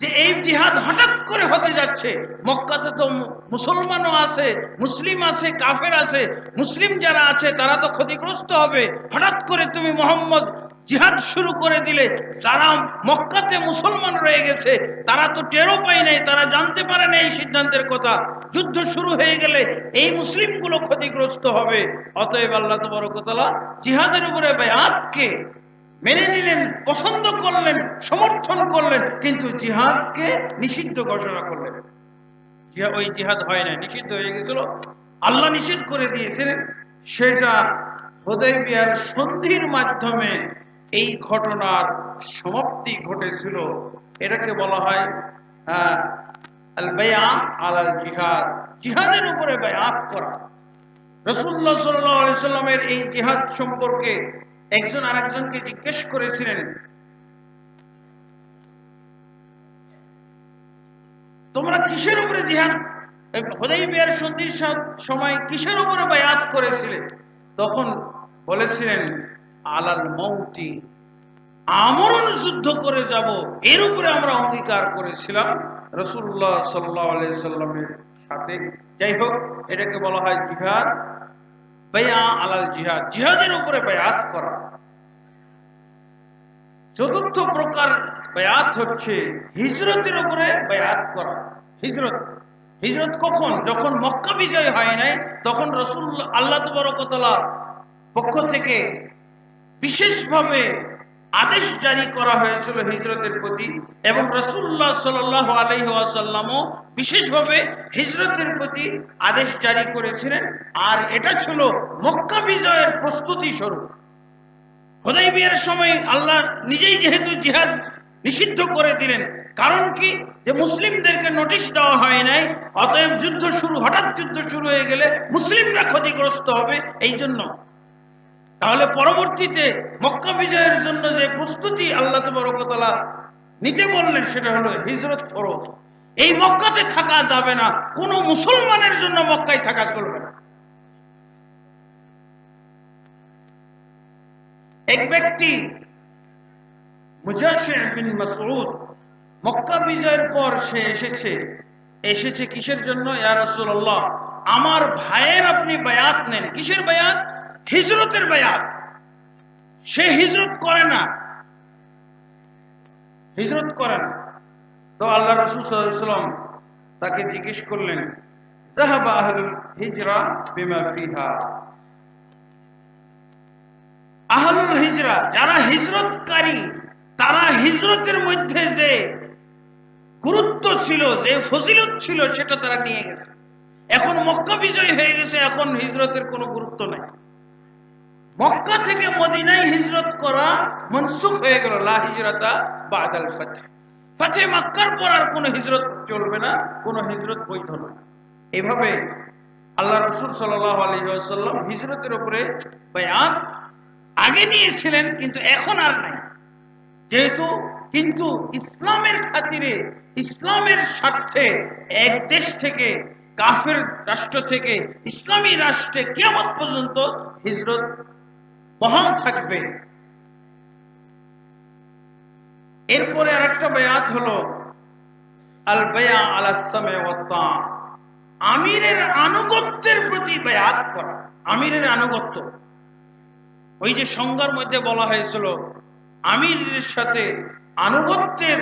যে এই জিহাদ হঠাৎ করে হতে যাচ্ছে। মক্কাতে তো মুসলমানও আছে, মুসলিম আছে, কাফের আছে। মুসলিম যারা আছে তারা তো ক্ষতিগ্রস্ত হবে। হঠাৎ করে তুমি মুহাম্মদ জিহাদ শুরু করে দিলে, যারা মক্কাতে মুসলমান রয়ে গেছে তারা তো টেরও পায় নাই, তারা জানতে পারে না এই সিদ্ধান্তের কথা। যুদ্ধ শুরু হয়ে গেলে এই মুসলিমগুলো ক্ষতিগ্রস্ত হবে। অতএব আল্লাহ তাবারক ওয়া তাআলা জিহাদের উপরে বায়াতকে মেনে নিলেন, পছন্দ করলেন, সমর্থন করলেন, কিন্তু জিহাদকে নিষিদ্ধ ঘোষণা করলেন। ওই জিহাদ হয় না, নিষিদ্ধ হয়ে গেছিল, আল্লাহ নিষিদ্ধ করে দিয়েছিলেন। সেটা হুদাইবিয়ার সন্ধির মাধ্যমে এই ঘটনার সমাপ্তি ঘটেছিল। এটাকে বলা হয় আল বায়া আলাল জিহাদ, জিহাদের উপরে বায়াত করা। রাসূলুল্লাহ সাল্লাল্লাহু আলাইহি সাল্লামের এই জিহাদ সম্পর্কে একজন আরেকজনকে জিজ্ঞেস করেছিলেন, তোমরা কিসের উপরে জিহাদ, হুদাইবিয়ার সন্ধির সময় কিসের উপরে বায়াত করেছিলে? তখন বলেছিলেন, আলাল মাউতি, আমরণ যুদ্ধ করে যাব, এর উপরে আমরা অঙ্গীকার করেছিলাম রাসূলুল্লাহ সাল্লাল্লাহু আলাইহি সাল্লামের সাথে। যাই হোক, এটাকে বলা হয় জিহাদ, বায়া আলাল জিহাদ, জিহাদের উপরে বায়াত করা। চতুর্থ প্রকার বায়াত হচ্ছে হিজরতের উপরে বায়াত করা। হিজরত কখন? যখন মক্কা বিজয় হয় নাই, তখন রাসূলুল্লাহ আল্লাহ তাবারক ওয়া তাআলার পক্ষ থেকে বিশেষভাবে আদেশ জারি করা হয়েছিল হিজরতের প্রতি, এবং রাসূলুল্লাহ সাল্লাল্লাহু আলাইহি ওয়াসাল্লামও বিশেষভাবে হিজরতের প্রতি আদেশ জারি করেছিলেন। আর এটা ছিল মক্কা বিজয়ের প্রস্তুতি স্বরূপ। হুদাইবিয়ার সময় আল্লাহ নিজেই যেহেতু জিহাদ নিষিদ্ধ করে দিলেন, কারণ কি? যে মুসলিমদেরকে নোটিশ দেওয়া হয় নাই, অতএব হঠাৎ যুদ্ধ শুরু হয়ে গেলে মুসলিমরা ক্ষতিগ্রস্ত হবে, এই জন্য। তাহলে পরবর্তীতে মক্কা বিজয়ের জন্য যে প্রস্তুতি আল্লাহ তাবারক ওয়া তাআলা নিতে বললেন, সেটা হলো হিজরত ফরজ। এই মক্কাতে থাকা যাবে না, কোনো মুসলমানের জন্য মক্কায় থাকা চলবে না। এক ব্যক্তি মুজাশশি বিন মাসউদ, মক্কা বিজয়ের পর সে এসেছে কিসের জন্য? ইয়া রাসূলুল্লাহ, আমার ভাইয়ের আপনি বায়াত নেন। কিসের বায়াত? হিজরতের বায়াত। সে হিজরত করে না। তো আল্লাহ রাসূল সাল্লাল্লাহু আলাইহি ওয়াসাল্লাম তাকে জিজ্ঞেস করলেন, যাহাবা আহলুল হিজরা বিমা ফিহা, আহলুল হিজরা যারা হিজরতকারী, তারা হিজরতের মধ্যে যে গুরুত্ব ছিল, যে ফজিলত ছিল, সেটা তারা নিয়ে গেছে। এখন মক্কা বিজয় হয়ে গেছে, এখন হিজরতের কোনো গুরুত্ব নাই। মক্কা থেকে মদিনায় হিজরত করা মনসুখ হয়ে গেল, লা হিজরাতা বাদাল ফাতহ। ফাতহে মক্কার পর আর কোনো হিজরত চলবে না, কোনো হিজরত বৈধ না। এভাবে আল্লাহ রাসূল সাল্লাল্লাহু আলাইহি ওয়াসাল্লাম হিজরতের উপরে বায়াত আগে নিয়েছিলেন, কিন্তু এখন আর নাই। যেহেতু কিন্তু ইসলামের খাতিরে, ইসলামের স্বার্থে এক দেশ থেকে, কাফের রাষ্ট্র থেকে ইসলামী রাষ্ট্রে কিয়ামত পর্যন্ত হিজরত বহাল থাকবে। এরপরে আরেকটা বায়াত হলো আল বায়া আলাস সামঈ ওয়াত তাআ, আমিরের আনুগত্যের প্রতি বায়াত করা। আমিরের আনুগত্য, ওই যে সংজ্ঞার মধ্যে বলা হয়েছিল আমিরের সাথে আনুগত্যের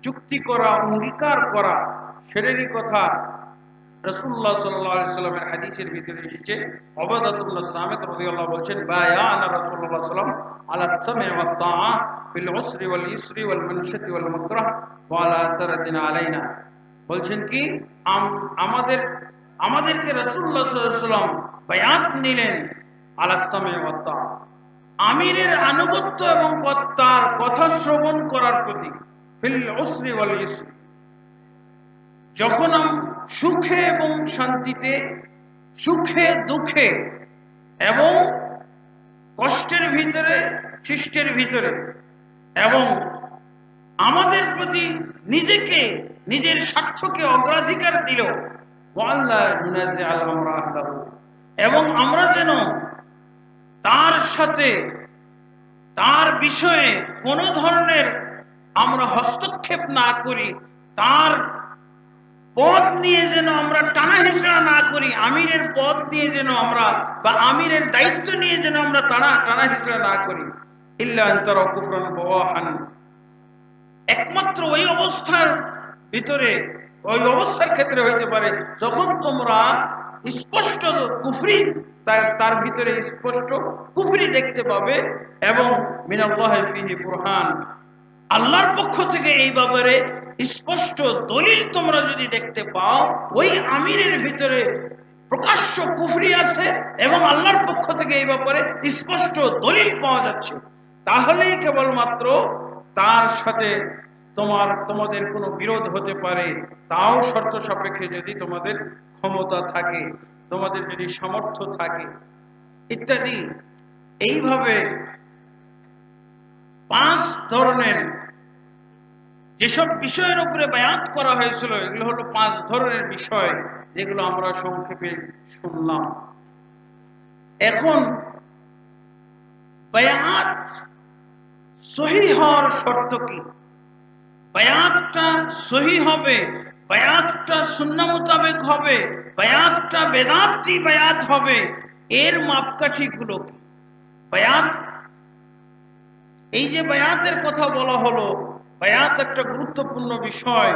চুক্তি করা, অঙ্গীকার করা, সেটারই কথা রাসূলুল্লাহ সাল্লাল্লাহু আলাইহি ওয়াসাল্লামের হাদিসের ভিতরে এসেছে। উবাদাতুল্লাহ সামিত রাদিয়াল্লাহু বলছেন, বায়ানা রাসূলুল্লাহ সাল্লাল্লাহু আলাইহি ওয়াসাল্লাম আলা সামঈ ওয়াত তাআ ফিল উসরি ওয়াল ইসরি ওয়াল মানশাতি ওয়াল মাকরাহ ওয়া আলা সারাতিনা আলাইনা। বলছেন কি, আমাদেরকে রাসূলুল্লাহ সাল্লাল্লাহু আলাইহি ওয়াসাল্লাম বায়াত নিলেন আলা সামঈ ওয়াত তাআ, আমিরের আনুগত্য এবং তার কথা শ্রবণ করার প্রতি, ফিল উসরি ওয়াল ইসরি, যখন সুখে এবং শান্তিতে, সুখে দুঃখে এবং কষ্টের ভিতরে, শিষ্টের ভিতরে, এবং আমাদের প্রতি নিজেকে, নিজের স্বার্থকে অগ্রাধিকার দিল, এবং আমরা যেন তার সাথে, তার বিষয়ে কোনো ধরনের আমরা হস্তক্ষেপ না করি, তার পদ নিয়ে যেন আমরা টানা হেঁচড়া না করি, আমিরের পদ নিয়ে যেন আমরা, বা আমিরের দায়িত্ব নিয়ে যেন আমরা টানা হেঁচড়া না করি। ইল্লা আন তারাউ কুফরান বাওয়াহান, একমাত্র ওই অবস্থার ভিতরে, ওই অবস্থার ক্ষেত্রে হইতে পারে যখন তোমরা স্পষ্ট কুফরি, তার ভিতরে স্পষ্ট কুফরি দেখতে পাবে, এবং মিনাল্লাহি ফীহি বুরহান, আল্লাহর পক্ষ থেকে এই ব্যাপারে স্পষ্ট দলিল তোমরা যদি দেখতে পাও, ওই আমিরের ভিতরে প্রকাশ্য কুফরি আছে এবং আল্লাহর পক্ষ থেকে এই ব্যাপারে স্পষ্ট দলিল পাওয়া যাচ্ছে, তাহলেই কেবলমাত্র তার সাথে তোমাদের কোনো বিরোধ হতে পারে, তাও শর্ত সাপেক্ষে, যদি তোমাদের ক্ষমতা থাকে, তোমাদের যদি সামর্থ্য থাকে ইত্যাদি। এইভাবে 5 ধরনের যেসব বিষয়ের উপরে বায়াত করা হয়েছিল, এগুলো হলো 5 ধরনের বিষয়, যেগুলো আমরা সংক্ষেপে শুনলাম। এখন বায়াত সহিহ হওয়ার শর্ত কি? বায়াতটা সহিহ হবে, বায়াতটা সুন্নাহ মোতাবেক হবে, বায়াতটা বেদাতি বায়াত হবে, এর মাপকাঠি গুলো কি? বায়াত, এই যে বায়াতের কথা বলা হলো, বায়াত একটা গুরুত্বপূর্ণ বিষয়।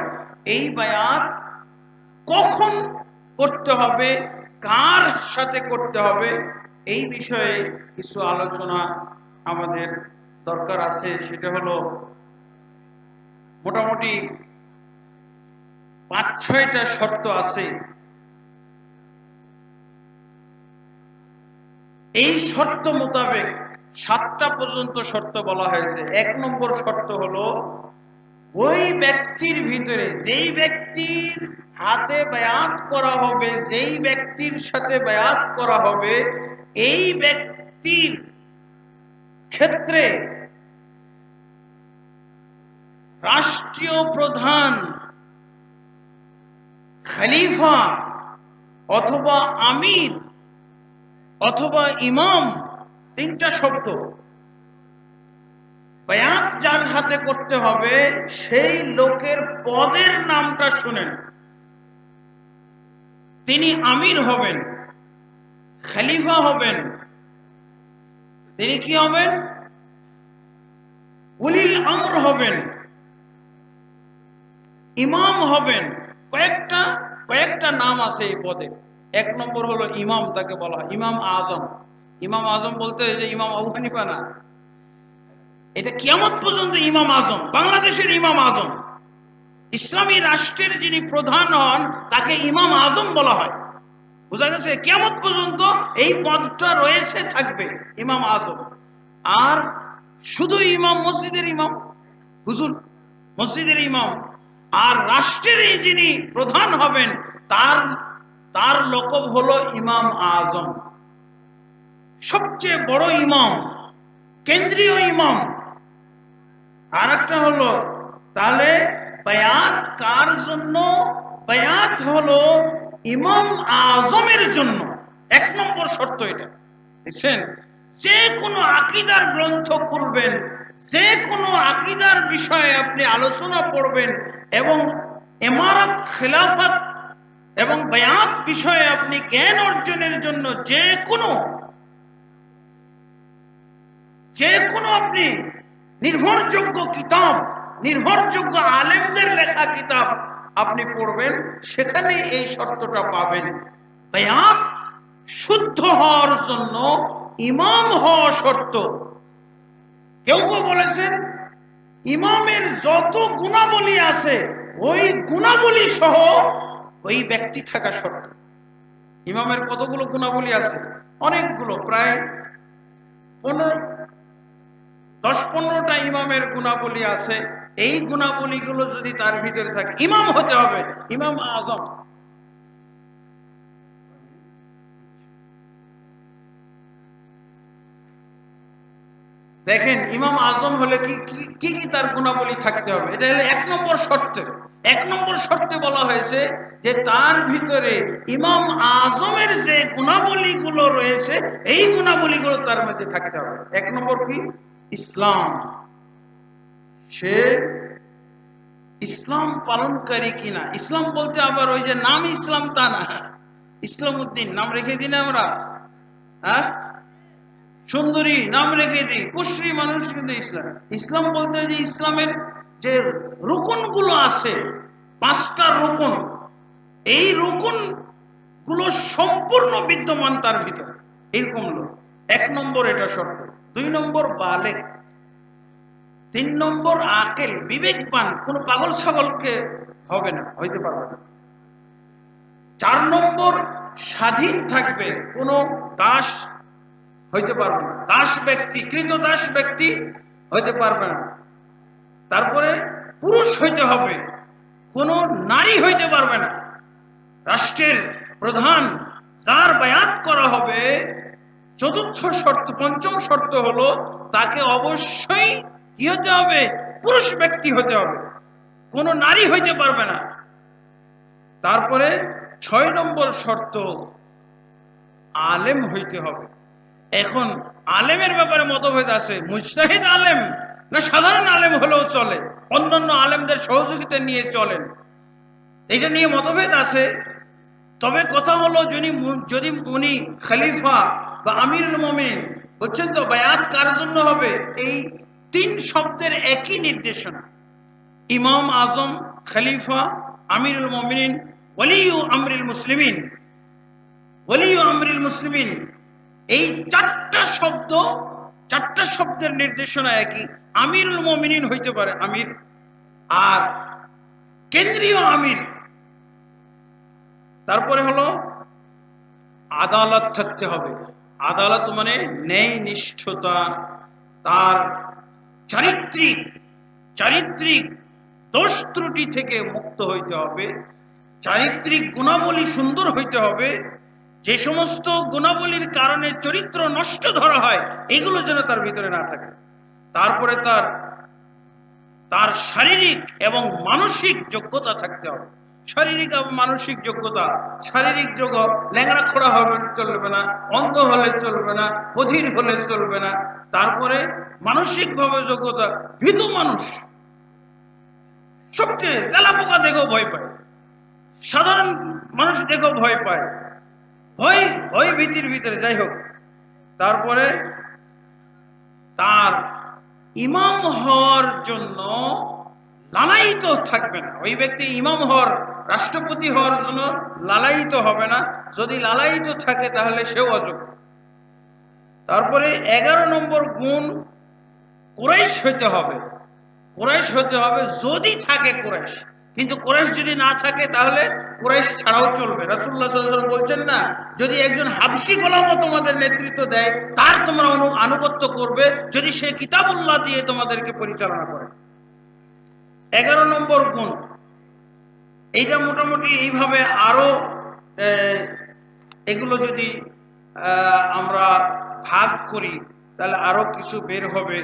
এই বায়াত কখন করতে হবে, কার সাথে করতে হবে, এই বিষয়ে কিছু আলোচনা আমাদের দরকার আছে। সেটা হলো মোটামুটি 5-6টা শর্ত আছে। এই শর্ত মোতাবেক 7টা পর্যন্ত শর্ত বলা হয়েছে। 1 নম্বর শর্ত হলো, ওই ব্যক্তির ভিতরে, যেই ব্যক্তির হাতে বায়াত করা হবে, যেই ব্যক্তির সাথে বায়াত করা হবে, এই ব্যক্তির ক্ষেত্রে রাষ্ট্রীয় প্রধান, খলিফা অথবা আমির অথবা ইমাম, 3টা শব্দ। বায়াত যার হাতে করতে হবে, সেই লোকের পদের নামটা শুনেন। তিনি আমির হবেন, খলিফা হবেন, তিনি কি হবেন? উলিল আমর হবেন, ইমাম হবেন। কয়েকটা নাম আছে এই পদে। 1 নম্বর হলো ইমাম, তাকে বলা হয় ইমাম আজম। ইমাম আজম বলতে যে ইমাম আবু হানিফা না, এটা কিয়ামত পর্যন্ত ইমাম আজম, বাংলাদেশের ইমাম আজম, ইসলামী রাষ্ট্রের যিনি প্রধান হন তাকে ইমাম আজম বলা হয়। বোঝা গেছে? কিয়ামত পর্যন্ত এই পদটা রয়েছে, থাকবে ইমাম আজম। আর শুধু ইমাম, মসজিদের ইমাম, হুজুর মসজিদের ইমাম, আর রাষ্ট্রের যিনি প্রধান হবেন তার লকব হলো ইমাম আজম, সবচেয়ে বড় ইমাম, কেন্দ্রীয় ইমাম। আর একটা হলো, তাহলে বায়াত কার জন্য? বায়াত হলো ইমাম আজমের জন্য। 1 নম্বর শর্ত এটা, দেখছেন? যে কোনো আকীদার গ্রন্থ খুলবেন, যে কোনো আকীদার বিষয়ে আপনি আলোচনা করবেন, এবং ইমারত, খিলাফত এবং বায়াত বিষয়ে আপনি জ্ঞান অর্জনের জন্য যে কোনো আপনি নির্ভরযোগ্য কিতাব, নির্ভরযোগ্য আলেমদের লেখা কিতাব আপনি পড়বেন, সেখানে এই শর্তটা পাবেন। বায়াত শুদ্ধ হওয়ার জন্য ইমাম হওয়া শর্ত। কেউ বলেছেন ইমামের যত গুণাবলী আছে ওই গুণাবলী সহ ওই ব্যক্তি থাকা শর্ত। ইমামের কতগুলো গুণাবলী আছে? অনেকগুলো, প্রায় 10-15টা ইমামের গুণাবলী আছে। এই গুণাবলীগুলো যদি তার ভিতরে থাকে, ইমাম হতে হবে, ইমাম আজম। দেখেন ইমাম আজম হলে কি তার গুণাবলী থাকতে হবে, এটা হলো 1 নম্বর শর্তে। 1 নম্বর শর্তে বলা হয়েছে যে তার ভিতরে ইমাম আজমের যে গুণাবলীগুলো রয়েছে এই গুণাবলীগুলো তার মধ্যে থাকতে হবে। 1 নম্বর কি? ইসলাম। সে ইসলাম পালনকারী কিনা। ইসলাম বলতে আবার ওই যে নাম ইসলাম তা না, ইসলাম উদ্দিন নাম রেখে দিন আমরা, হ্যাঁ, সুন্দরী নাম রেখে দিই, কুশ্রী মানুষ, কিন্তু ইসলাম। ইসলাম বলতে যে ইসলামের যে রুকনগুলো আছে, 5টা রুকন, এই রুকন গুলো সম্পূর্ণ বিদ্যমান তার ভিতরে, এরকম লোক। 1 নম্বর এটা শর্ত। 2 নম্বর বালেগ। 3 নম্বর আকেল, বিবেকবান, কোন পাগল ছাগলকে হবে না, হইতে পারবে না। 4 নম্বর স্বাধীন থাকবে, কোন দাস হইতে পারবে না, দাস ব্যক্তি, কৃতদাস ব্যক্তি হইতে পারবে না। তারপরে পুরুষ হইতে হবে, কোন নারী হইতে পারবে না। রাষ্ট্রের প্রধান যার বায়াত করা হবে, 4র্থ শর্ত, 5ম শর্ত হলো তাকে অবশ্যই কি হতে হবে? পুরুষ ব্যক্তি হতে হবে, কোন নারী হইতে পারবে না। তারপরে 6 নম্বর শর্ত, আলেম হইতে হবে। এখন আলেমের ব্যাপারে মতভেদ আছে, মুজতাহিদ আলেম না সাধারণ আলেম হলেও চলে, অন্যান্য আলেমদের সহযোগিতা নিয়ে চলেন, এটা নিয়ে মতভেদ আছে। তবে কথা হলো যদি উনি খলিফা বা আমিরুল মুমিনিন, বুঝছেন তো, বায়াত কার জন্য হবে? এই 3 শব্দের একই নির্দেশনা। ইমাম আজম, খলিফা, আমিরুল মুমিনিন, ওয়ালিউ আমরিল মুসলিমিন, ওয়ালিউ আমরিল মুসলিমিন, এই 4টা শব্দের নির্দেশনা একই। আমিরুল মুমিনিন হইতে পারে আমির, আর কেন্দ্রীয় আমির। তারপরে হলো আদালত থাকতে হবে। আদালত মানে ন্যায় নিষ্ঠতা, তার চারিত্রিক দোষ ত্রুটি থেকে মুক্ত হইতে হবে, চারিত্রিক গুণাবলী সুন্দর হইতে হবে। যে সমস্ত গুণাবলীর কারণে চরিত্র নষ্ট ধরা হয়, এগুলো যেন তার ভিতরে না থাকে। তারপরে তার শারীরিক এবং মানসিক যোগ্যতা থাকতে হবে। শারীরিক এবং মানসিক যোগ্যতা, শারীরিক যোগ্য, ল্যাংড়া খোড়া হলে চলবে না, অন্ধ হলে চলবে না, বধির হলে চলবে না। তারপরে মানসিকভাবে যোগ্যতা, ভীতু মানুষ, সবচেয়ে তেলাপোকা দেখেও ভয় পায়, সাধারণ মানুষ দেখেও ভয় পায়, ভয় ভীতির ভিতরে, যাই হোক। তারপরে তার ইমাম হওয়ার জন্য লালায়িত থাকবে না। ওই ব্যক্তি ইমাম হওয়ার, রাষ্ট্রপতি হওয়ার জন্য লালায়িত হবে না। যদি লালায়িত থাকে তাহলে সেও অযোগ্য। তারপরে 11 নম্বর গুণ, কুরাইশ হইতে হবে। কুরাইশ হতে হবে যদি থাকে কুরাইশ, কিন্তু কুরাইশ যদি না থাকে তাহলে কুরাইশ ছাড়াও চলবে। রাসূলুল্লাহ সাল্লাল্লাহু আলাইহি ওয়াসাল্লাম বলছেন না, যদি একজন হাবশী গোলামও তোমাদের নেতৃত্ব দেয় তার তোমরা আনুগত্য করবে যদি সে কিতাবুল্লাহ দিয়ে তোমাদেরকে পরিচালনা করে। 11 নম্বর গুণ, এইটা মোটামুটি এইভাবে আরো এগুলো যদি আমরা ভাগ করি তাহলে আরো কিছু বের হবে,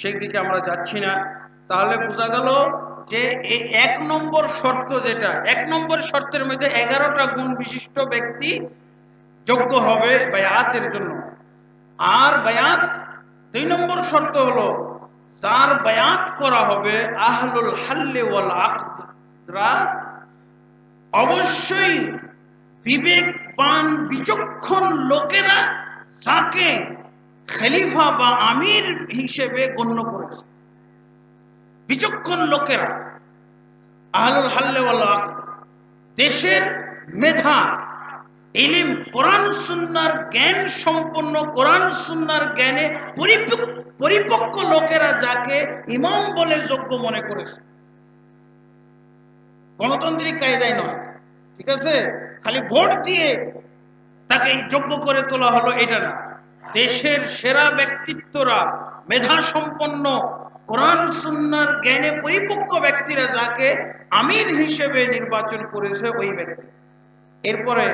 সেই দিকে আমরা যাচ্ছি না। তাহলে বোঝা গেল যে এই 1 নম্বর শর্ত, যেটা 1 নম্বর শর্তের মধ্যে 11টা গুণ বিশিষ্ট ব্যক্তি যোগ্য হবে বায়াতের জন্য। আর বায়াত 2 নম্বর শর্ত হলো যার বায়াত করা হবে আহলুল হাল্লি ওয়াল আকদরা, অবশ্যই বিবেকবান বিচক্ষণ লোকেরা যাকে খলিফা বা আমির হিসেবে গণ্য করেছে। বিচক্ষণ লোকেরা, আহলুল হাল্লি ওয়াল আকদ, দেশের মেধা, ইলম, কোরআন সুন্নাহর জ্ঞান সম্পন্ন, কোরআন সুন্নাহর জ্ঞানে পরিপক্ক লোকেরা যাকে ইমাম বলে যোগ্য মনে করেছে। গণতান্ত্রিক কায়দায় নয়, ঠিক আছে, খালি ভোট দিয়ে তাকে যোগ্য করে তোলা হলো এটা না। দেশের সেরা ব্যক্তিত্বরা, মেধা সম্পন্ন, কোরআন সুন্নাহর জ্ঞানে পরিপক্ক ব্যক্তিরা যাকে আমির হিসেবে নির্বাচন করেছে ওই ব্যক্তি। এরপরে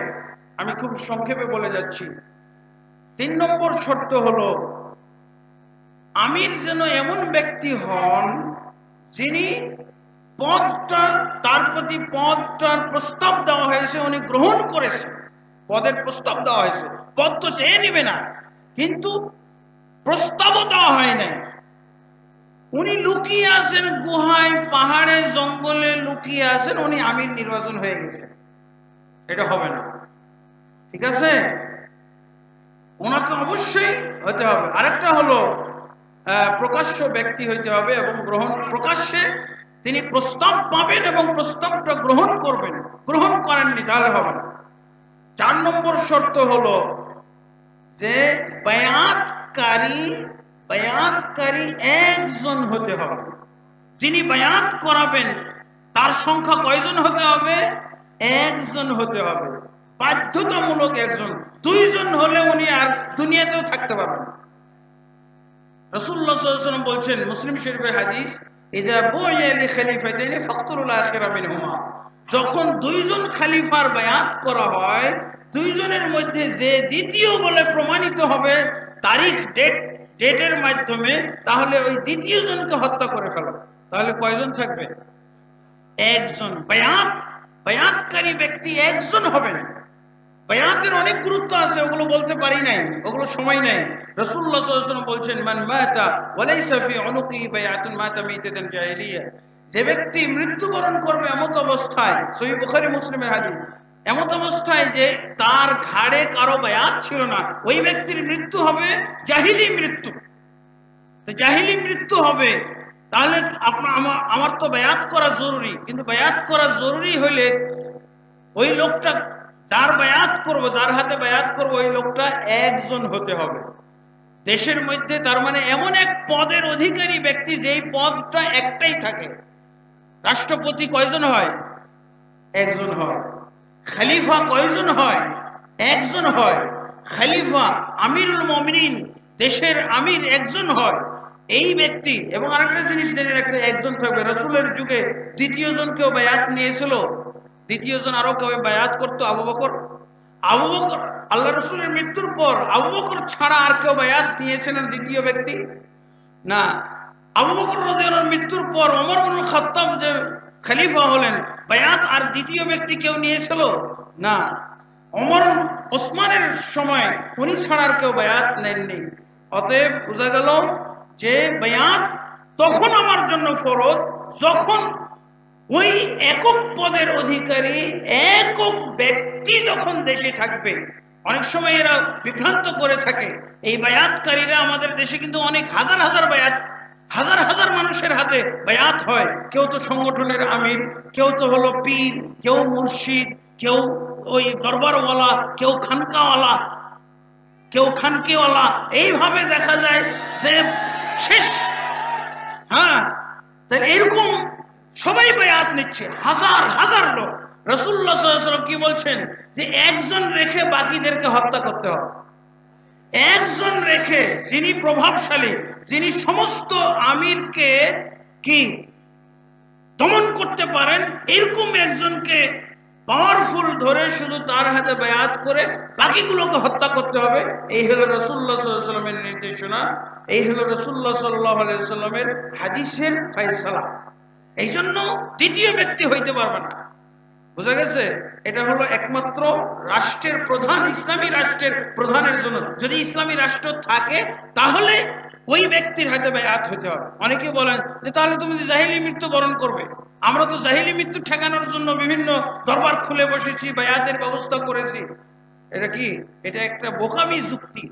আমি খুব সংক্ষেপে বলে যাচ্ছি। 3 নম্বর শর্ত হলো আমির যেন এমন ব্যক্তি হন যিনি পদটা, তার প্রতি পদটার প্রস্তাব দেওয়া হয়েছে, উনি গ্রহণ করেছেন। পদের প্রস্তাব দেওয়া হয়েছে, পদ তো সে নিবে না, কিন্তু প্রস্তাবও দেওয়া হয় নাই। উনি লুকিয়ে আছেন গুহায়, পাহাড়ে, জঙ্গলে লুকিয়ে আছেন, উনি আমির নির্বাচন হয়ে গেছেন, এটা হবে না, ঠিক আছে। ওনাকে অবশ্যই হতে হবে। আরেকটা হলো প্রকাশ্য ব্যক্তি হইতে হবে এবং প্রকাশ্যে তিনি প্রস্তাব পাবেন এবং প্রস্তাবটা গ্রহণ করবেন। গ্রহণ করেননি তাহলে হবে না। 4 নম্বর শর্ত হলো যে বায়াতকারী একজন হতে হবে। যিনি বায়াত করাবেন তার সংখ্যা কয়জন হতে হবে? একজন হতে হবে, বাধ্যতামূলক একজন। 2 জন হলে উনি আর দুনিয়াতেও থাকতে পারবেন। রাসূলুল্লাহ সাল্লাল্লাহু আলাইহি ওয়াসাল্লাম বলছেন, মুসলিম শরীফের হাদিস, ইযা বুইয়া লি খলিফাতাইনি ফাকতুরুল আখিরা মিনহুমা, যখন 2 জন খলিফার বায়াত করা হয়, 2 জনের মধ্যে যে দ্বিতীয় বলে প্রমাণিত হবে তারিখ, ডেটের মাধ্যমে, তাহলে ওই দ্বিতীয় জনকে হত্যা করে ফেলো। তাহলে কয়জন থাকবে? একজন। বায়াতকারী ব্যক্তি একজন হবেন। বায়াতের অনেক গুরুত্ব আছে, ওগুলো বলতে পারি নাই, ওগুলো সময় নাই। রাসূলুল্লাহ সাল্লাল্লাহু আলাইহি ওয়াসাল্লাম বলছেন, মান মাতা ওয়া লাইসা ফি উনুকি বায়াতুন মাতা মাইতাতান জাহিলিয়া, যে ব্যক্তি মৃত্যুবরণ করবে এমত অবস্থায়, সহিহ বুখারী মুসলিমের হাদিস, এমত অবস্থায় যে তার ঘাড়ে কারো বায়াত ছিল না, ওই ব্যক্তির মৃত্যু হবে জাহিলি মৃত্যু। তো জাহিলি মৃত্যু হবে, তাহলে আমার তো বায়াত করা জরুরি, কিন্তু বায়াত করা জরুরি হলে ওই লোকটা যার বায়াত করব, যার হাতে বায়াত করব, ওই লোকটা একজন হতে হবে দেশের মধ্যে। তার মানে এমন এক পদের অধিকারী ব্যক্তি যেই পদটা একটাই থাকে। রাষ্ট্রপতি কয়জন হয়? একজন হয়। খলিফা কয়জন হয়? একজন হয়। খলিফা, আমিরুল মুমিনিন, দেশের আমির একজন হয়, এই ব্যক্তি। এবং আরেকটা জিনিস জেনে রাখলে, একজন থাকবে। রাসূলের যুগে দ্বিতীয় জন কেউ বায়াত নিয়েছিল, দ্বিতীয় জন আরো কেউ বায়াত করতো, আবু বকর। আল্লাহ রাসূলের মৃত্যুর পর আবু বকর ছাড়া আর কেউ বায়াত নিয়েছিলেন দ্বিতীয় ব্যক্তি? না। আবু বকর রাদিয়াল্লাহু আনহু মৃত্যুর পর ওমর ইবনে খাত্তাব যে খলিফা হলেন, বায়াত আর দ্বিতীয় ব্যক্তি কেউ নিয়েছিল? না। ওসমানের সময় উনি ছাড়া আর কেউ বায়াত নেননি। অতএব বোঝা গেল যে বায়াত তখন আমার জন্য ফরজ যখন ওই একক পদের অধিকারী একক ব্যক্তি যখন দেশে থাকবে। অনেক সময় এরা বিভ্রান্ত করে থাকে। এই বায়াতকারীরা আমাদের দেশে কিন্তু অনেক হাজার হাজার বায়াত, হাজার হাজার মানুষের হাতে বায়াত হয়। কেউ তো সংগঠনের আমির, কেউ তো হলো পীর, কেউ মুর্শিদ, কেউ ওই দরবারওয়ালা, কেউ খানকাওয়ালা, কেউ খানকিওয়ালা। এইভাবে দেখা যায় যে শেষ। হ্যাঁ, এরকম সবাই বায়াত নিচ্ছে, হাজার হাজার লোক। রাসূলুল্লাহ সাল্লাল্লাহু আলাইহি ওয়াসাল্লাম কি বলছেন যে একজন রেখে বাকিদেরকে হত্যা করতে হবে। একজন রেখে, যিনি প্রভাবশালী, যিনি সমস্ত আমিরকে কি দমন করতে পারেন, এরকম একজনকে পাওয়ারফুল ধরে শুধু তার হাতে বায়াত করে বাকিগুলোকে হত্যা করতে হবে। এই হলো রাসূলুল্লাহ সাল্লাল্লাহু আলাইহি ওয়াসাল্লামের নির্দেশনা, এই হলো রাসূলুল্লাহ সাল্লাল্লাহু আলাইহি ওয়াসাল্লামের হাদিসের ফয়সালা। এই জন্য দ্বিতীয় ব্যক্তি হইতে পারবে না। বোঝা গেছে? এটা হলো একমাত্র রাষ্ট্রের প্রধান, ইসলামী রাষ্ট্রের প্রধানের জন্য। যদি ইসলামী রাষ্ট্র থাকে তাহলে ওই ব্যক্তির হাতে বায়াত হইতে হবে। অনেকে বলেন যে তাহলে তুমি জাহিলি মৃত্যু বরণ করবে। আমরা তো জাহিলি মৃত্যু ঠেকানোর জন্য বিভিন্ন দরবার খুলে বসেছি, বায়াতের ব্যবস্থা করেছি। এটা কি? এটা একটা বোকামি যুক্তি।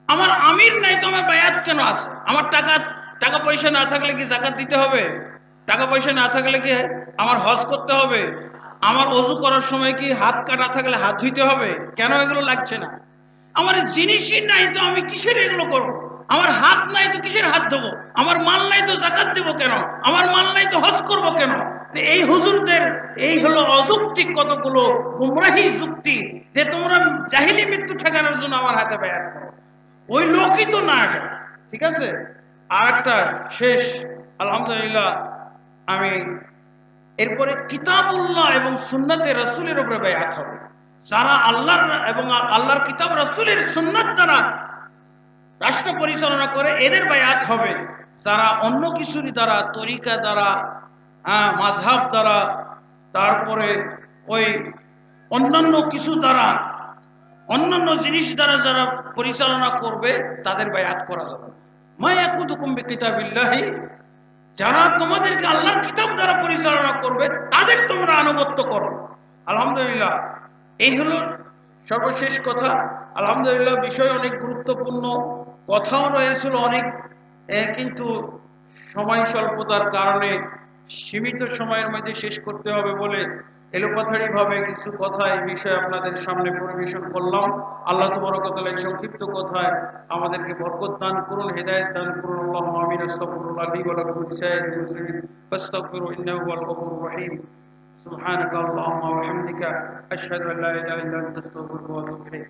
আমার আমির নাই তো আমার বায়াত কেন আছে? আমার টাকা পয়সা না থাকলে কি যাকাত দিতে হবে? টাকা পয়সা না থাকলে কি আমার হজ করতে হবে? আমার ওযু করার সময় কি হাত কাটা থাকলে হাত ধুইতে হবে? কেন এগুলো লাগছে না? আমার জিনিসই নাই তো আমি কিসের এগুলো করব? আমার হাত নাই তো কিসের হাত ধোবো? আমার মাল নাই তো যাকাত দেবো কেন? আমার মাল নাই তো হজ করব কেন? এই হুজুরদের এই হলো অযৌক্তিক কতগুলো গুমরাহি যুক্তি, যে তোমরা জাহিলি মৃত্যু ঠেকানোর জন্য আমার হাতে বায়াত করো। ওই লোকই তো না। ঠিক আছে, আর একটা শেষ, আলহামদুলিল্লাহ, আমি এরপরে কিতাবুল্লাহ এবং সুন্নাতে রাসূলের উপরে বায়াত হবে। যারা আল্লাহর এবং আল্লাহর কিতাব রাসূলের সুন্নাত দ্বারা রাষ্ট্র পরিচালনা করে, এদের বায়াত হবে। যারা অন্য কিছুর দ্বারা, তরিকা দ্বারা, মাযহাব দ্বারা, তারপরে ওই অন্যান্য কিছু দ্বারা, অন্যান্য জিনিস দ্বারা যারা পরিচালনা করবে, তাদের বায়াত করা যাবে। মা ইয়াকুদুকুম বিকিতাবিল্লাহি, যারা তোমাদেরকে আল্লাহর কিতাব দ্বারা পরিচালনা করবে তাদের তোমরা আনুগত্য করো। আলহামদুলিল্লাহ, এই হলো সর্বশেষ কথা। আলহামদুলিল্লাহ, বিষয় অনেক গুরুত্বপূর্ণ, কথাও রয়েছিল অনেক, কিন্তু সময় স্বল্পতার কারণে সীমিত সময়ের মধ্যে শেষ করতে হবে বলে এলোপাথারি ভাবে কিছু কথা এই বিষয়ে আপনাদের সামনে পরিবেশন করলাম। আল্লাহ তাবারক ওয়া তাআলা এই সংক্ষিপ্ত কথায় আমাদেরকে বরকত দান করুন, হেদায়েত দান করুন। আল্লাহুম্মা আমিন। আস্তাগফিরুল্লাহ লি ওয়া লাকুম লিসাইরিল মুসলিমিন ফাস্তাগফিরু ইন্নাহু হুয়াল গফুরুর রহিম। সুবহানাকা আল্লাহুম্মা ওয়া বিহামদিকা আশহাদু আল্লা ইলাহা ইল্লা আনতা আস্তাগফিরুকা ওয়া আতুবু ইলাইক।